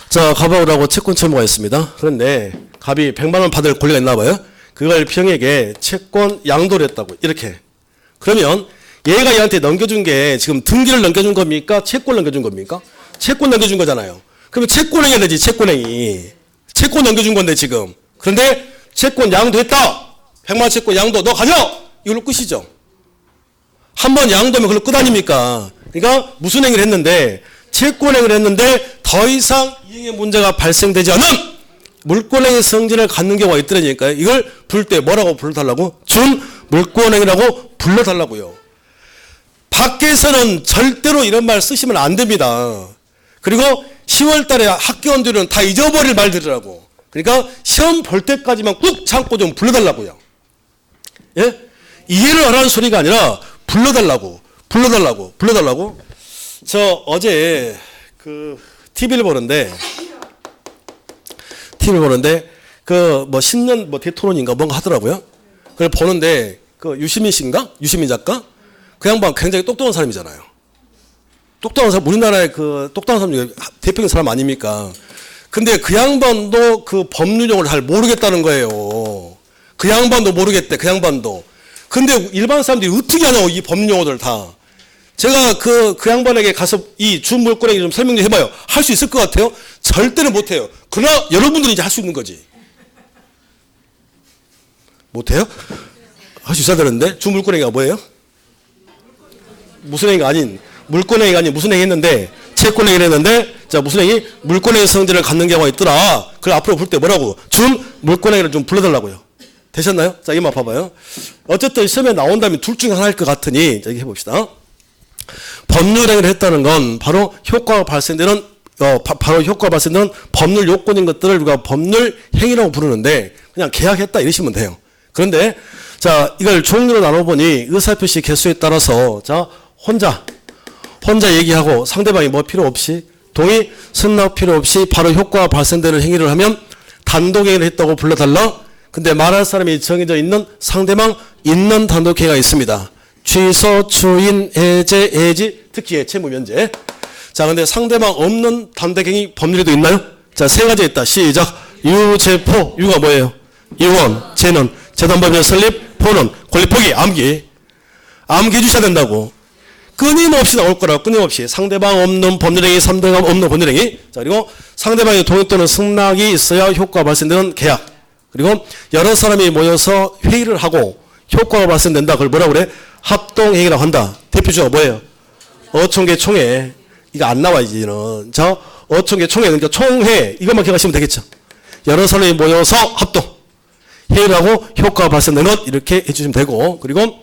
자, 갑하오라고 채권 채무가 있습니다. 그런데 갑이 100만 원 받을 권리가 있나 봐요. 그걸 병에게 채권 양도를 했다고. 이렇게. 그러면 얘가 얘한테 넘겨준 게 지금 등기를 넘겨준 겁니까? 채권 넘겨준 겁니까? 채권 넘겨준 거잖아요. 그러면 채권행위 되지. 채권행위. 채권 넘겨준 건데 지금. 그런데 채권 양도했다. 100만 원 채권 양도. 너 가져. 이걸로 끝이죠. 한 번 양도하면 그걸로 끝 아닙니까? 그러니까 무슨 행위를 했는데 채권행위를 했는데 더 이상 이행의 문제가 발생되지 않은 물권행위 성질을 갖는 경우가 있더라니까요. 이걸 부를 때 뭐라고 불러달라고? 준물권행위라고 불러달라고요. 밖에서는 절대로 이런 말 쓰시면 안 됩니다. 그리고 10월 달에 학교원들은 다 잊어버릴 말들이라고. 그러니까 시험 볼 때까지만 꾹 참고 좀 불러달라고요. 예? 이해를 하라는 소리가 아니라 불러달라고. 저 어제 그 TV를 보는데 그 뭐 신년 뭐 대토론인가 뭔가 하더라고요. 그걸 보는데 그 유시민 씨인가? 유시민 작가? 그 양반 굉장히 똑똑한 사람이잖아요. 똑똑한 사람, 우리나라의 그 똑똑한 사람 중에 대표적인 사람 아닙니까? 근데 그 양반도 그 법률용어를 잘 모르겠다는 거예요. 그 양반도 모르겠대, 그 양반도. 근데 일반 사람들이 어떻게 하냐고, 이 법률용어들 다. 제가 그 양반에게 가서 이 준물권에게 좀 설명 좀 해봐요. 할 수 있을 것 같아요? 절대는 못해요. 그러나 여러분들은 이제 할 수 있는 거지. 못해요? 할 수 있어야 되는데? 준물권행위가 뭐예요? 무슨 행위가 아닌, 물권행위가 아닌 무슨 행위 했는데, 채권행위를 했는데, 자, 무슨 행위? 물권행위 성질을 갖는 경우가 있더라. 그걸 앞으로 볼 때 뭐라고? 준물권행위를 좀 불러달라고요. 되셨나요? 자, 이만 봐봐요. 어쨌든 시험에 나온다면 둘 중에 하나일 것 같으니, 자, 이렇게 해봅시다. 법률행위를 했다는 건 바로 효과가 발생되는 법률 요건인 것들을 우리가 법률 행위라고 부르는데 그냥 계약했다 이러시면 돼요. 그런데 자, 이걸 종류로 나눠보니 의사표시 개수에 따라서 자, 혼자 얘기하고 상대방이 뭐 필요 없이 동의, 승낙 필요 없이 바로 효과가 발생되는 행위를 하면 단독행위를 했다고 불러달라. 근데 말할 사람이 정해져 있는 상대방 있는 단독행위가 있습니다. 취소, 추인, 해제, 해지, 특히 채무 면제. 자, 근데 상대방 없는 단독행위 법률에도 있나요? 자, 세 가지 있다. 시작. 유제포. 유가 뭐예요? 이원, 제는, 재단법인 설립, 포는, 권리 포기, 암기. 암기 해주셔야 된다고. 끊임없이 나올 거라고, 끊임없이. 상대방 없는 법률행위, 상대방 없는 법률행위. 자, 그리고 상대방의 동의 또는 승낙이 있어야 효과가 발생되는 계약. 그리고 여러 사람이 모여서 회의를 하고 효과가 발생된다. 그걸 뭐라고 그래? 합동행위라고 한다. 대표주가 뭐예요? 어촌계 총회. 이거 안 나와, 이제는. 자, 어촌계 총회. 그러니까 총회. 이것만 기억하시면 되겠죠. 여러 사람이 모여서 합동. 회의를 하고 효과가 발생되는 것. 이렇게 해주시면 되고. 그리고,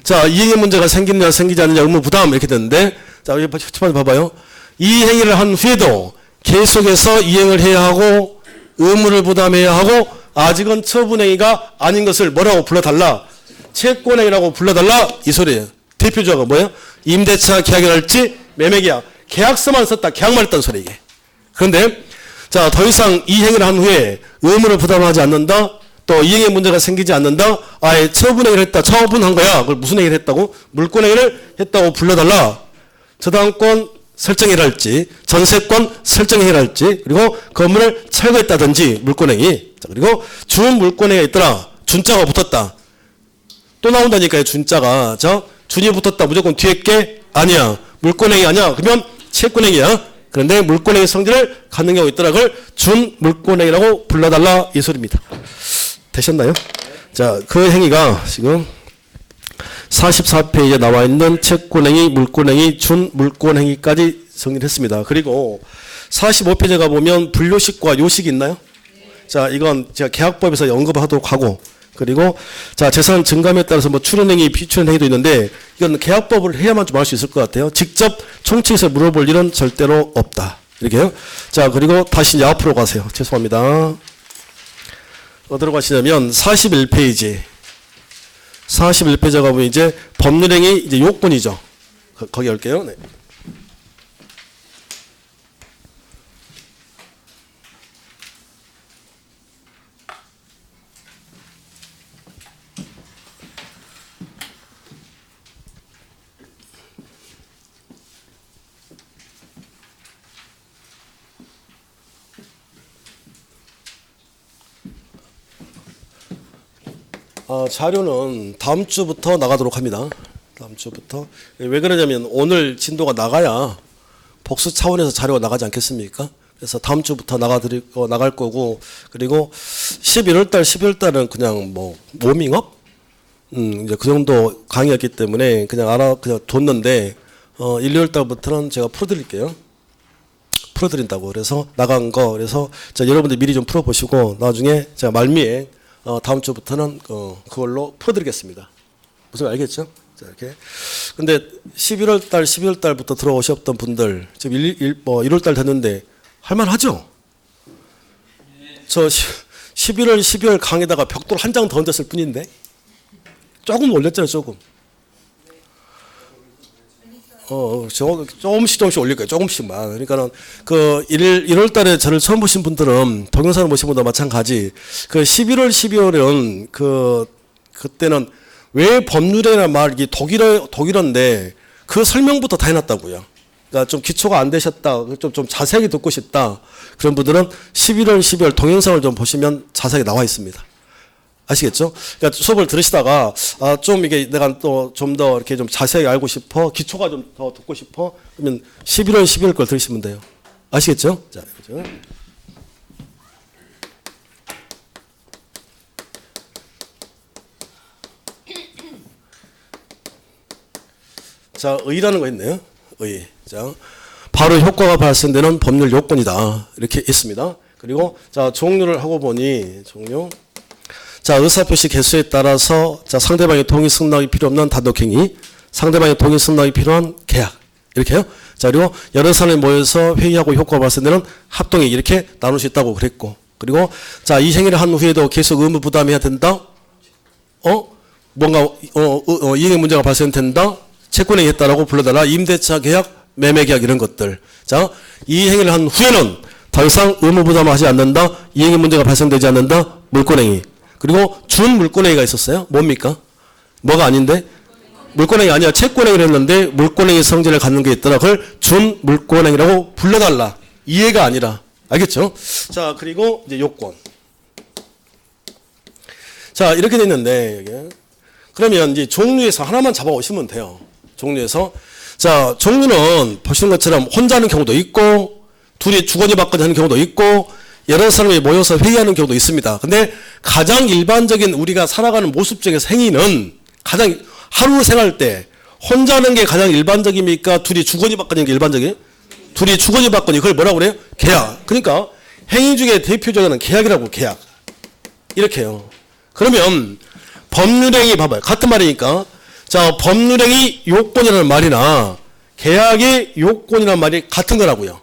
자, 이행의 문제가 생기느냐, 생기지 않느냐, 의무 부담. 이렇게 되는데, 자, 여기 첫 번째 봐봐요. 이 행위를 한 후에도 계속해서 이행을 해야 하고, 의무를 부담해야 하고, 아직은 처분행위가 아닌 것을 뭐라고 불러달라? 채권행위라고 불러달라? 이 소리예요. 대표적으로 뭐예요? 임대차 계약이랄지 매매계약. 계약서만 썼다. 계약만 했다는 소리 이게. 그런데 자, 더 이상 이 행위를 한 후에 의무를 부담하지 않는다. 또 이행의 문제가 생기지 않는다. 아예 처분행위를 했다. 처분한 거야. 그걸 무슨 행위를 했다고? 물권행위를 했다고 불러달라. 저당권 설정행위랄지 전세권 설정행위랄지 그리고 건물을 철거했다든지 물권행위. 자, 그리고 준물권행위가 있더라. 준자가 붙었다. 또 나온다니까요. 준자가. 자, 준이 붙었다. 무조건 뒤에 게 아니야. 물권행위 아니야. 그러면 채권행위야. 그런데 물권행위 성질을 갖는 경우가 있더라. 그걸 준물권행위라고 불러달라. 이 소리입니다. 되셨나요? 자, 그 행위가 지금 44페이지에 나와 있는 채권행위, 물권행위, 준물권행위까지 정리를 했습니다. 그리고 45페이지에 가보면 분료식과 요식이 있나요? 자, 이건 제가 계약법에서 언급하도록 하고 그리고 자, 재산 증감에 따라서 뭐 출연행위, 비출연행위도 있는데 이건 계약법을 해야만 좀 알 수 있을 것 같아요. 직접 총칙에서 물어볼 일은 절대로 없다. 이렇게요. 자, 그리고 다시 이제 앞으로 가세요. 죄송합니다. 어디로 가시냐면 41페이지. 41페이지에 가보면 이제 법률행위 이제 요건이죠. 거기 할게요. 네. 자료는 다음 주부터 나가도록 합니다. 다음 주부터. 왜 그러냐면 오늘 진도가 나가야 복수 차원에서 자료가 나가지 않겠습니까? 그래서 다음 주부터 나갈 거고 그리고 11월 달, 12월 달은 그냥 뭐 워밍업? 이제 그 정도 강의였기 때문에 그냥 뒀는데 1, 2월 달부터는 제가 풀어드릴게요. 풀어드린다고. 그래서 나간 거. 그래서 자, 여러분들 미리 좀 풀어보시고 나중에 제가 말미에 다음 주부터는 그걸로 풀어드리겠습니다. 무슨 알겠죠? 자, 이렇게. 근데 11월 달, 12월 달부터 들어오셨던 분들 지금 1월 달 됐는데 할만하죠? 저 11월, 12월 강에다가 벽돌 한 장 더 얹었을 뿐인데 조금 올렸잖아요, 조금. 조금씩 올릴 거예요. 조금씩만. 그러니까는 그 1월 달에 저를 처음 보신 분들은 동영상을 보신 분도 마찬가지. 그 11월, 12월은 그때는 왜 법률이라는 말이 독일어인데 그 설명부터 다 해놨다고요. 그러니까 좀 기초가 안 되셨다, 좀 자세하게 듣고 싶다. 그런 분들은 11월, 12월 동영상을 좀 보시면 자세하게 나와 있습니다. 아시겠죠? 그러니까 수업을 들으시다가 좀 이게 내가 또 좀 더 이렇게 좀 자세하게 알고 싶어, 기초가 좀 더 듣고 싶어, 그러면 11월, 12월 걸 들으시면 돼요. 아시겠죠? 자, 그죠? 자, 의라는 거 있네요. 의. 자, 바로 효과가 발생되는 법률 요건이다. 이렇게 있습니다. 그리고 자, 종료를 하고 보니 종료. 자, 의사표시 개수에 따라서 자, 상대방의 동의 승낙이 필요 없는 단독행위, 상대방의 동의 승낙이 필요한 계약. 이렇게요. 자, 그리고 여러 사람이 모여서 회의하고 효과가 발생되는 합동행위 이렇게 나눌 수 있다고 그랬고. 그리고 자, 이 행위를 한 후에도 계속 의무 부담해야 된다. 뭔가 이행 문제가 발생된다. 채권행위 했다라고 불러달라. 임대차 계약, 매매 계약 이런 것들. 자, 이 행위를 한 후에는 더 이상 의무 부담하지 않는다. 이행의 문제가 발생되지 않는다. 물권행위. 그리고 준물권행위가 있었어요. 뭡니까? 뭐가 아닌데? 물권행위 아니야. 채권행위를 했는데 물권행위 성질을 갖는 게 있더라. 그걸 준물권행위라고 불러달라. 이해가 아니라. 알겠죠? 자, 그리고 이제 요건. 자, 이렇게 됐는데 이게. 그러면 이제 종류에서 하나만 잡아오시면 돼요. 종류에서. 자, 종류는 보시는 것처럼 혼자 하는 경우도 있고, 둘이 주거니 받거니 하는 경우도 있고, 여러 사람이 모여서 회의하는 경우도 있습니다. 근데 가장 일반적인 우리가 살아가는 모습 중에서 행위는 가장 하루 생활 때 혼자 하는 게 가장 일반적입니까? 둘이 주거니 받거니 하는 게 일반적이에요? 둘이 주거니 받거니 그걸 뭐라고 그래요? 계약. 그러니까 행위 중에 대표적인 계약이라고 계약. 이렇게요. 그러면 법률행위 봐봐요. 같은 말이니까. 자, 법률행위 요건이라는 말이나 계약의 요건이라는 말이 같은 거라고요.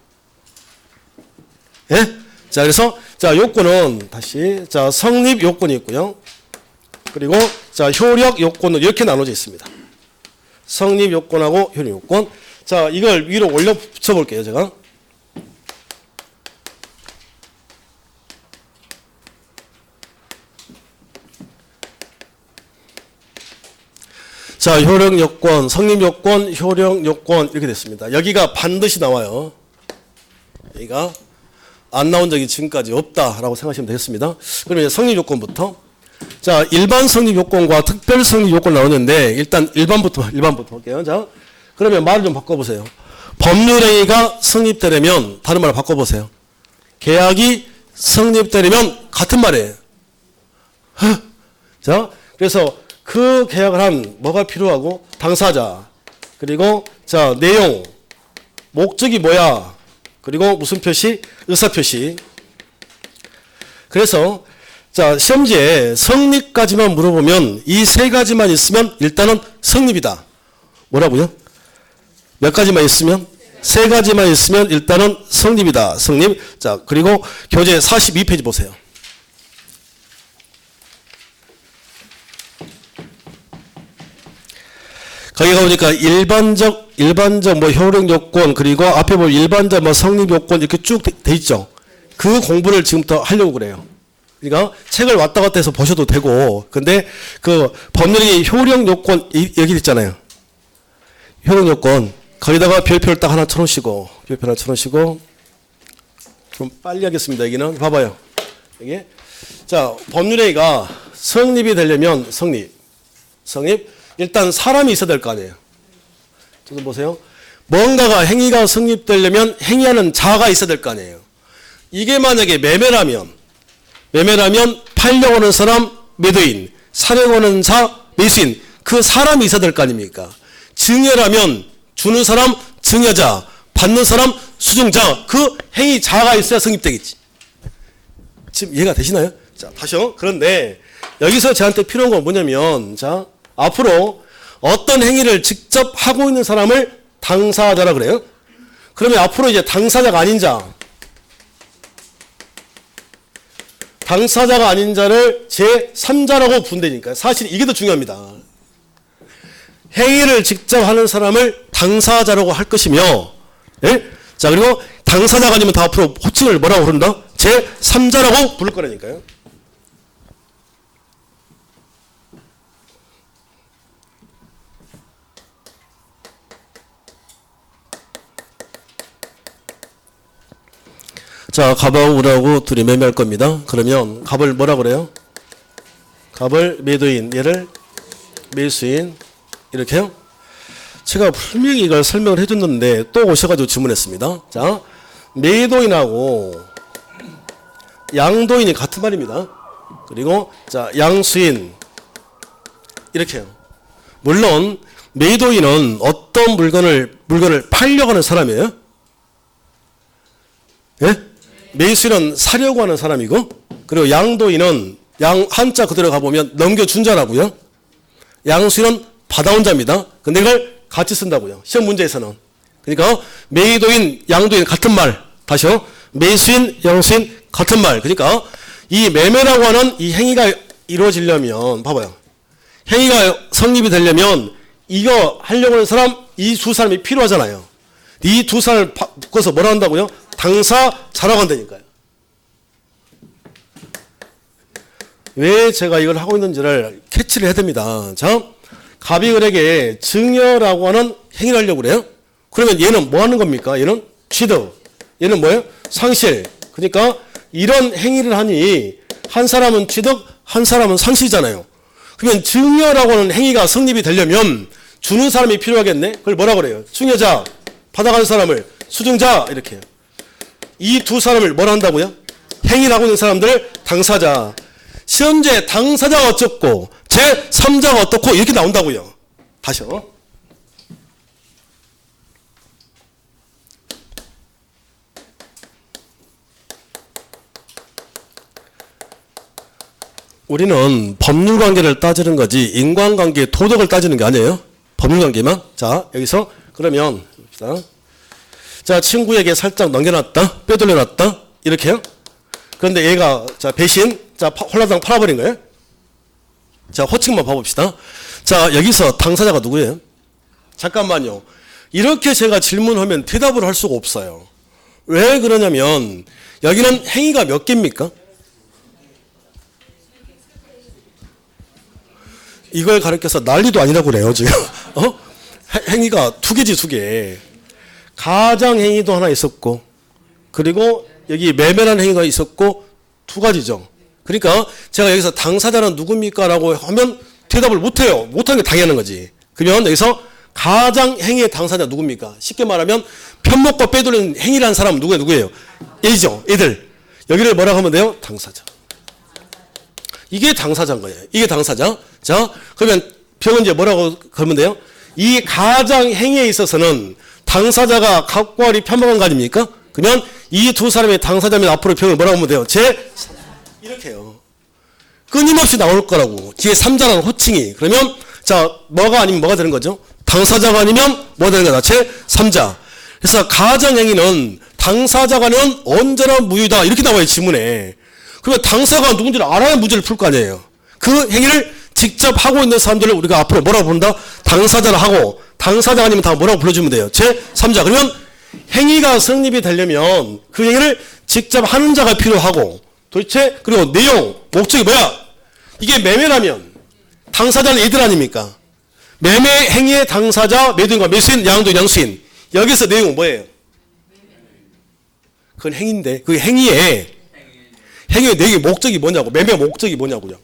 예? 자, 그래서 자, 요건은 다시 자, 성립 요건이 있고요. 그리고 자, 효력 요건은 이렇게 나눠져 있습니다. 성립 요건하고 효력 요건. 자, 이걸 위로 올려 붙여 볼게요, 제가. 자, 효력 요건, 성립 요건, 효력 요건 이렇게 됐습니다. 여기가 반드시 나와요. 여기가 안 나온 적이 지금까지 없다라고 생각하시면 되겠습니다. 그러면 성립 요건부터. 자, 일반 성립 요건과 특별 성립 요건 나오는데 일단 일반부터 볼게요. 자, 그러면 말을 좀 바꿔보세요. 법률행위가 성립되려면 다른 말을 바꿔보세요. 계약이 성립되려면 같은 말이에요. 자, 그래서 그 계약을 한 뭐가 필요하고 당사자 그리고 자, 내용 목적이 뭐야 그리고 무슨 표시 의사표시. 그래서 자, 시험지에 성립까지만 물어보면 이 세 가지만 있으면 일단은 성립이다. 뭐라고요? 몇 가지만 있으면? 세 가지만 있으면 일단은 성립이다. 성립. 자, 그리고 교재 42페이지 보세요. 거기 가보니까 일반적 뭐 효력 요건 그리고 앞에 뭐 일반적 뭐 성립 요건 이렇게 쭉 돼 있죠. 그 공부를 지금부터 하려고 그래요. 그러니까 책을 왔다 갔다 해서 보셔도 되고, 근데 그 법률의 효력 요건 여기 있잖아요. 효력 요건 거기다가 별표를 딱 하나 쳐놓으시고, 별표 하나 쳐놓으시고, 좀 빨리 하겠습니다. 여기는 봐봐요. 여기 자, 법률행위가 성립이 되려면 성립 일단 사람이 있어야 될 거 아니에요. 지금 보세요. 뭔가가 행위가 성립되려면 행위하는 자가 있어야 될 거 아니에요. 이게 만약에 매매라면 팔려고 하는 사람 매도인, 사려고 하는 자 매수인, 그 사람이 있어야 될 거 아닙니까? 증여라면 주는 사람 증여자, 받는 사람 수증자, 그 행위자가 있어야 성립되겠지. 지금 이해가 되시나요? 자, 다시요. 그런데 여기서 저한테 필요한 건 뭐냐면, 자, 앞으로 어떤 행위를 직접 하고 있는 사람을 당사자라 그래요. 그러면 앞으로 이제 당사자가 아닌 자, 당사자가 아닌 자를 제3자라고 부른다니까요. 사실 이게 더 중요합니다. 행위를 직접 하는 사람을 당사자라고 할 것이며, 예? 자, 그리고 당사자가 아니면 다 앞으로 호칭을 뭐라고 부른다? 제3자라고 부를 거라니까요. 자, 갑하고 을하고 둘이 매매할 겁니다. 그러면 갑을 뭐라 그래요? 갑을 매도인, 얘를 매수인, 이렇게요. 제가 분명히 이걸 설명을 해줬는데 또 오셔가지고 질문했습니다. 자, 매도인하고 양도인이 같은 말입니다. 그리고 자, 양수인, 이렇게요. 물론 매도인은 어떤 물건을 팔려고 하는 사람이에요. 예? 매수인은 사려고 하는 사람이고, 그리고 양도인은 한자 그대로 가보면 넘겨준 자라고요. 양수인은 받아온 자입니다. 근데 이걸 같이 쓴다고요. 시험 문제에서는. 그러니까 매도인, 양도인 같은 말. 다시요. 매수인, 양수인 같은 말. 그러니까 이 매매라고 하는 이 행위가 이루어지려면, 봐봐요. 행위가 성립이 되려면 이거 하려고 하는 사람, 이 두 사람이 필요하잖아요. 이 두 사람을 바꿔서 뭐라 한다고요? 당사자라고 한다니까요. 왜 제가 이걸 하고 있는지를 캐치를 해야 됩니다. 자, 갑이 을에게 증여라고 하는 행위를 하려고 그래요. 그러면 얘는 뭐 하는 겁니까? 얘는 취득. 얘는 뭐예요? 상실. 그러니까 이런 행위를 하니 한 사람은 취득, 한 사람은 상실이잖아요. 그러면 증여라고 하는 행위가 성립이 되려면 주는 사람이 필요하겠네? 그걸 뭐라 그래요? 증여자, 받아가는 사람을 수증자, 이렇게. 이 두 사람을 뭐라 한다고요? 행위를 하고 있는 사람들을 당사자. 현재 당사자가 어쩌고 제3자가 어떻고 이렇게 나온다고요. 다시요. 우리는 법률관계를 따지는 거지 인간관계 도덕을 따지는 게 아니에요. 법률관계만. 자, 여기서 그러면 자, 친구에게 살짝 넘겨놨다, 빼돌려놨다, 이렇게요. 그런데 얘가 자 배신, 자 홀라당 팔아버린 거예요. 자, 호칭만 봐봅시다. 자, 여기서 당사자가 누구예요? 잠깐만요. 이렇게 제가 질문하면 대답을 할 수가 없어요. 왜 그러냐면 여기는 행위가 몇 개입니까? 이걸 가르쳐서 난리도 아니라고 그래요 지금. 행위가 두 개지, 두 개. 가장행위도 하나 있었고, 그리고 여기 매매라는 행위가 있었고, 두 가지죠. 그러니까 제가 여기서 당사자는 누굽니까? 라고 하면 대답을 못해요. 못하는 게 당연한 거지. 그러면 여기서 가장행위의 당사자 누굽니까? 쉽게 말하면 편먹고 빼돌리는 행위라는 사람은 누구예요? 얘죠. 얘들. 여기를 뭐라고 하면 돼요? 당사자. 이게 당사자인 거예요. 이게 당사자. 자, 그러면 병은 이제 뭐라고 그러면 돼요? 이 가장행위에 있어서는 당사자가 갑과 을이 편먹은 거 아닙니까? 그러면 이 두 사람의 당사자면 앞으로 병을 뭐라고 하면 돼요? 이렇게요. 끊임없이 나올 거라고. 뒤에 3자라는 호칭이. 그러면 자, 뭐가 아니면 뭐가 되는 거죠? 당사자가 아니면 뭐가 되는 거다? 제3자. 그래서 가장행위는 당사자가 아니면 언제나 무효다. 이렇게 나와요, 지문에. 그러면 당사자가 누군지를 알아야 문제를 풀 거 아니에요. 그 행위를 직접 하고 있는 사람들을 우리가 앞으로 뭐라고 부른다? 당사자를 하고, 당사자 아니면 다 뭐라고 불러주면 돼요? 제3자. 그러면 행위가 성립이 되려면 그 행위를 직접 하는 자가 필요하고, 도대체 그리고 내용, 목적이 뭐야? 이게 매매라면 당사자는 얘들 아닙니까? 매매 행위의 당사자, 매도인과 매수인, 양도인, 양수인. 여기서 내용은 뭐예요? 그건 행위인데 그 행위의 내용의 목적이 뭐냐고. 매매 목적이 뭐냐고요.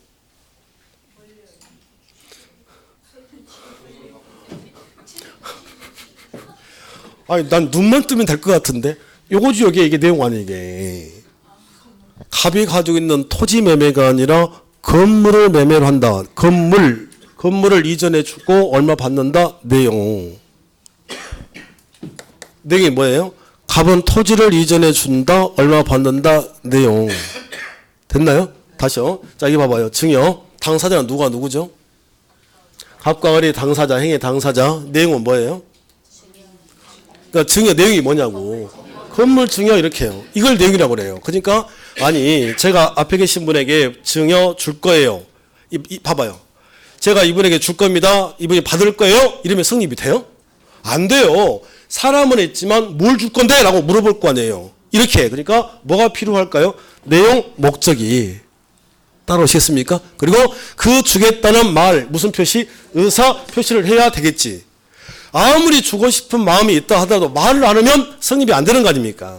아니, 난 눈만 뜨면 될 것 같은데. 요거지, 이게 내용 아니에요, 이게. 갑이 가지고 있는 토지 매매가 아니라 건물을 매매를 한다. 건물을 이전해 주고 얼마 받는다. 내용이 뭐예요? 갑은 토지를 이전해 준다. 얼마 받는다. 내용. 됐나요? 다시요. 자, 이거 봐봐요. 증여. 당사자는 누구죠? 갑과 을이 당사자, 행위 당사자. 내용은 뭐예요? 그러니까 증여 내용이 뭐냐고. 건물 증여 이렇게요. 이걸 내용이라고 그래요. 그러니까 아니 제가 앞에 계신 분에게 증여 줄 거예요. 봐봐요. 제가 이분에게 줄 겁니다. 이분이 받을 거예요. 이러면 성립이 돼요? 안 돼요. 사람은 있지만 뭘 줄 건데? 라고 물어볼 거 아니에요. 이렇게. 그러니까 뭐가 필요할까요? 내용, 목적이. 따라오시겠습니까? 그리고 그 주겠다는 말, 무슨 표시? 의사 표시를 해야 되겠지. 아무리 주고 싶은 마음이 있다 하더라도 말을 안 하면 성립이 안 되는 거 아닙니까?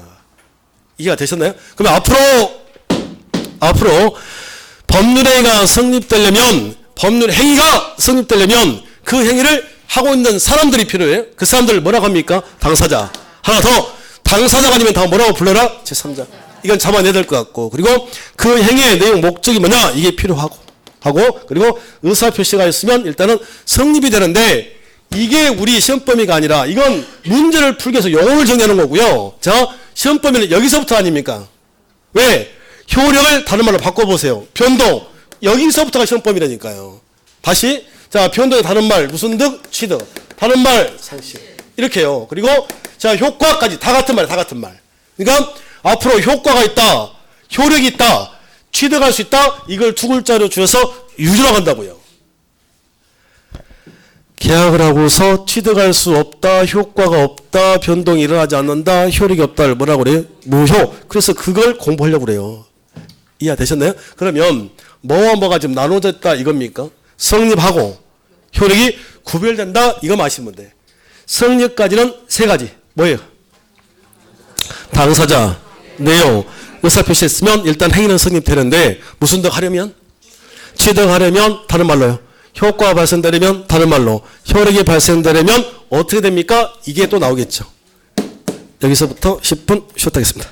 이해가 되셨나요? 그러면 앞으로 법률행위가 성립되려면, 법률 행위가 성립되려면 그 행위를 하고 있는 사람들이 필요해요. 그 사람들을 뭐라고 합니까? 당사자. 하나 더, 당사자가 아니면 다 뭐라고 불러라? 제3자. 이건 잡아내야 될 것 같고, 그리고 그 행위의 내용, 목적이 뭐냐? 이게 필요하고, 그리고 의사표시가 있으면 일단은 성립이 되는데, 이게 우리 시험 범위가 아니라, 이건 문제를 풀기 위해서 용어를 정리하는 거고요. 자, 시험 범위는 여기서부터 아닙니까? 왜? 효력을 다른 말로 바꿔보세요. 변동. 여기서부터가 시험 범위라니까요. 다시. 자, 변동의 다른 말, 무슨 득? 취득. 다른 말, 상실. 이렇게요. 그리고, 자, 효과까지 다 같은 말이에요. 다 같은 말. 그러니까, 앞으로 효과가 있다. 효력이 있다. 취득할 수 있다. 이걸 두 글자로 줄여서 유주라고 한다고요. 계약을 하고서 취득할 수 없다. 효과가 없다. 변동이 일어나지 않는다. 효력이 없다를 뭐라고 그래요? 무효. 그래서 그걸 공부하려고 그래요. 이해되셨나요? 그러면 뭐와 뭐가 지금 나눠져 있다 이겁니까? 성립하고 효력이 구별된다 이거 아시면 돼. 성립까지는 세 가지. 뭐예요? 당사자, 내용, 의사표시했으면 일단 행위는 성립되는데 무슨 득 하려면? 취득하려면 다른 말로요. 효과가 발생되려면 다른 말로. 효력이 발생되려면 어떻게 됩니까? 이게 또 나오겠죠. 여기서부터 10분 쉬었다 하겠습니다.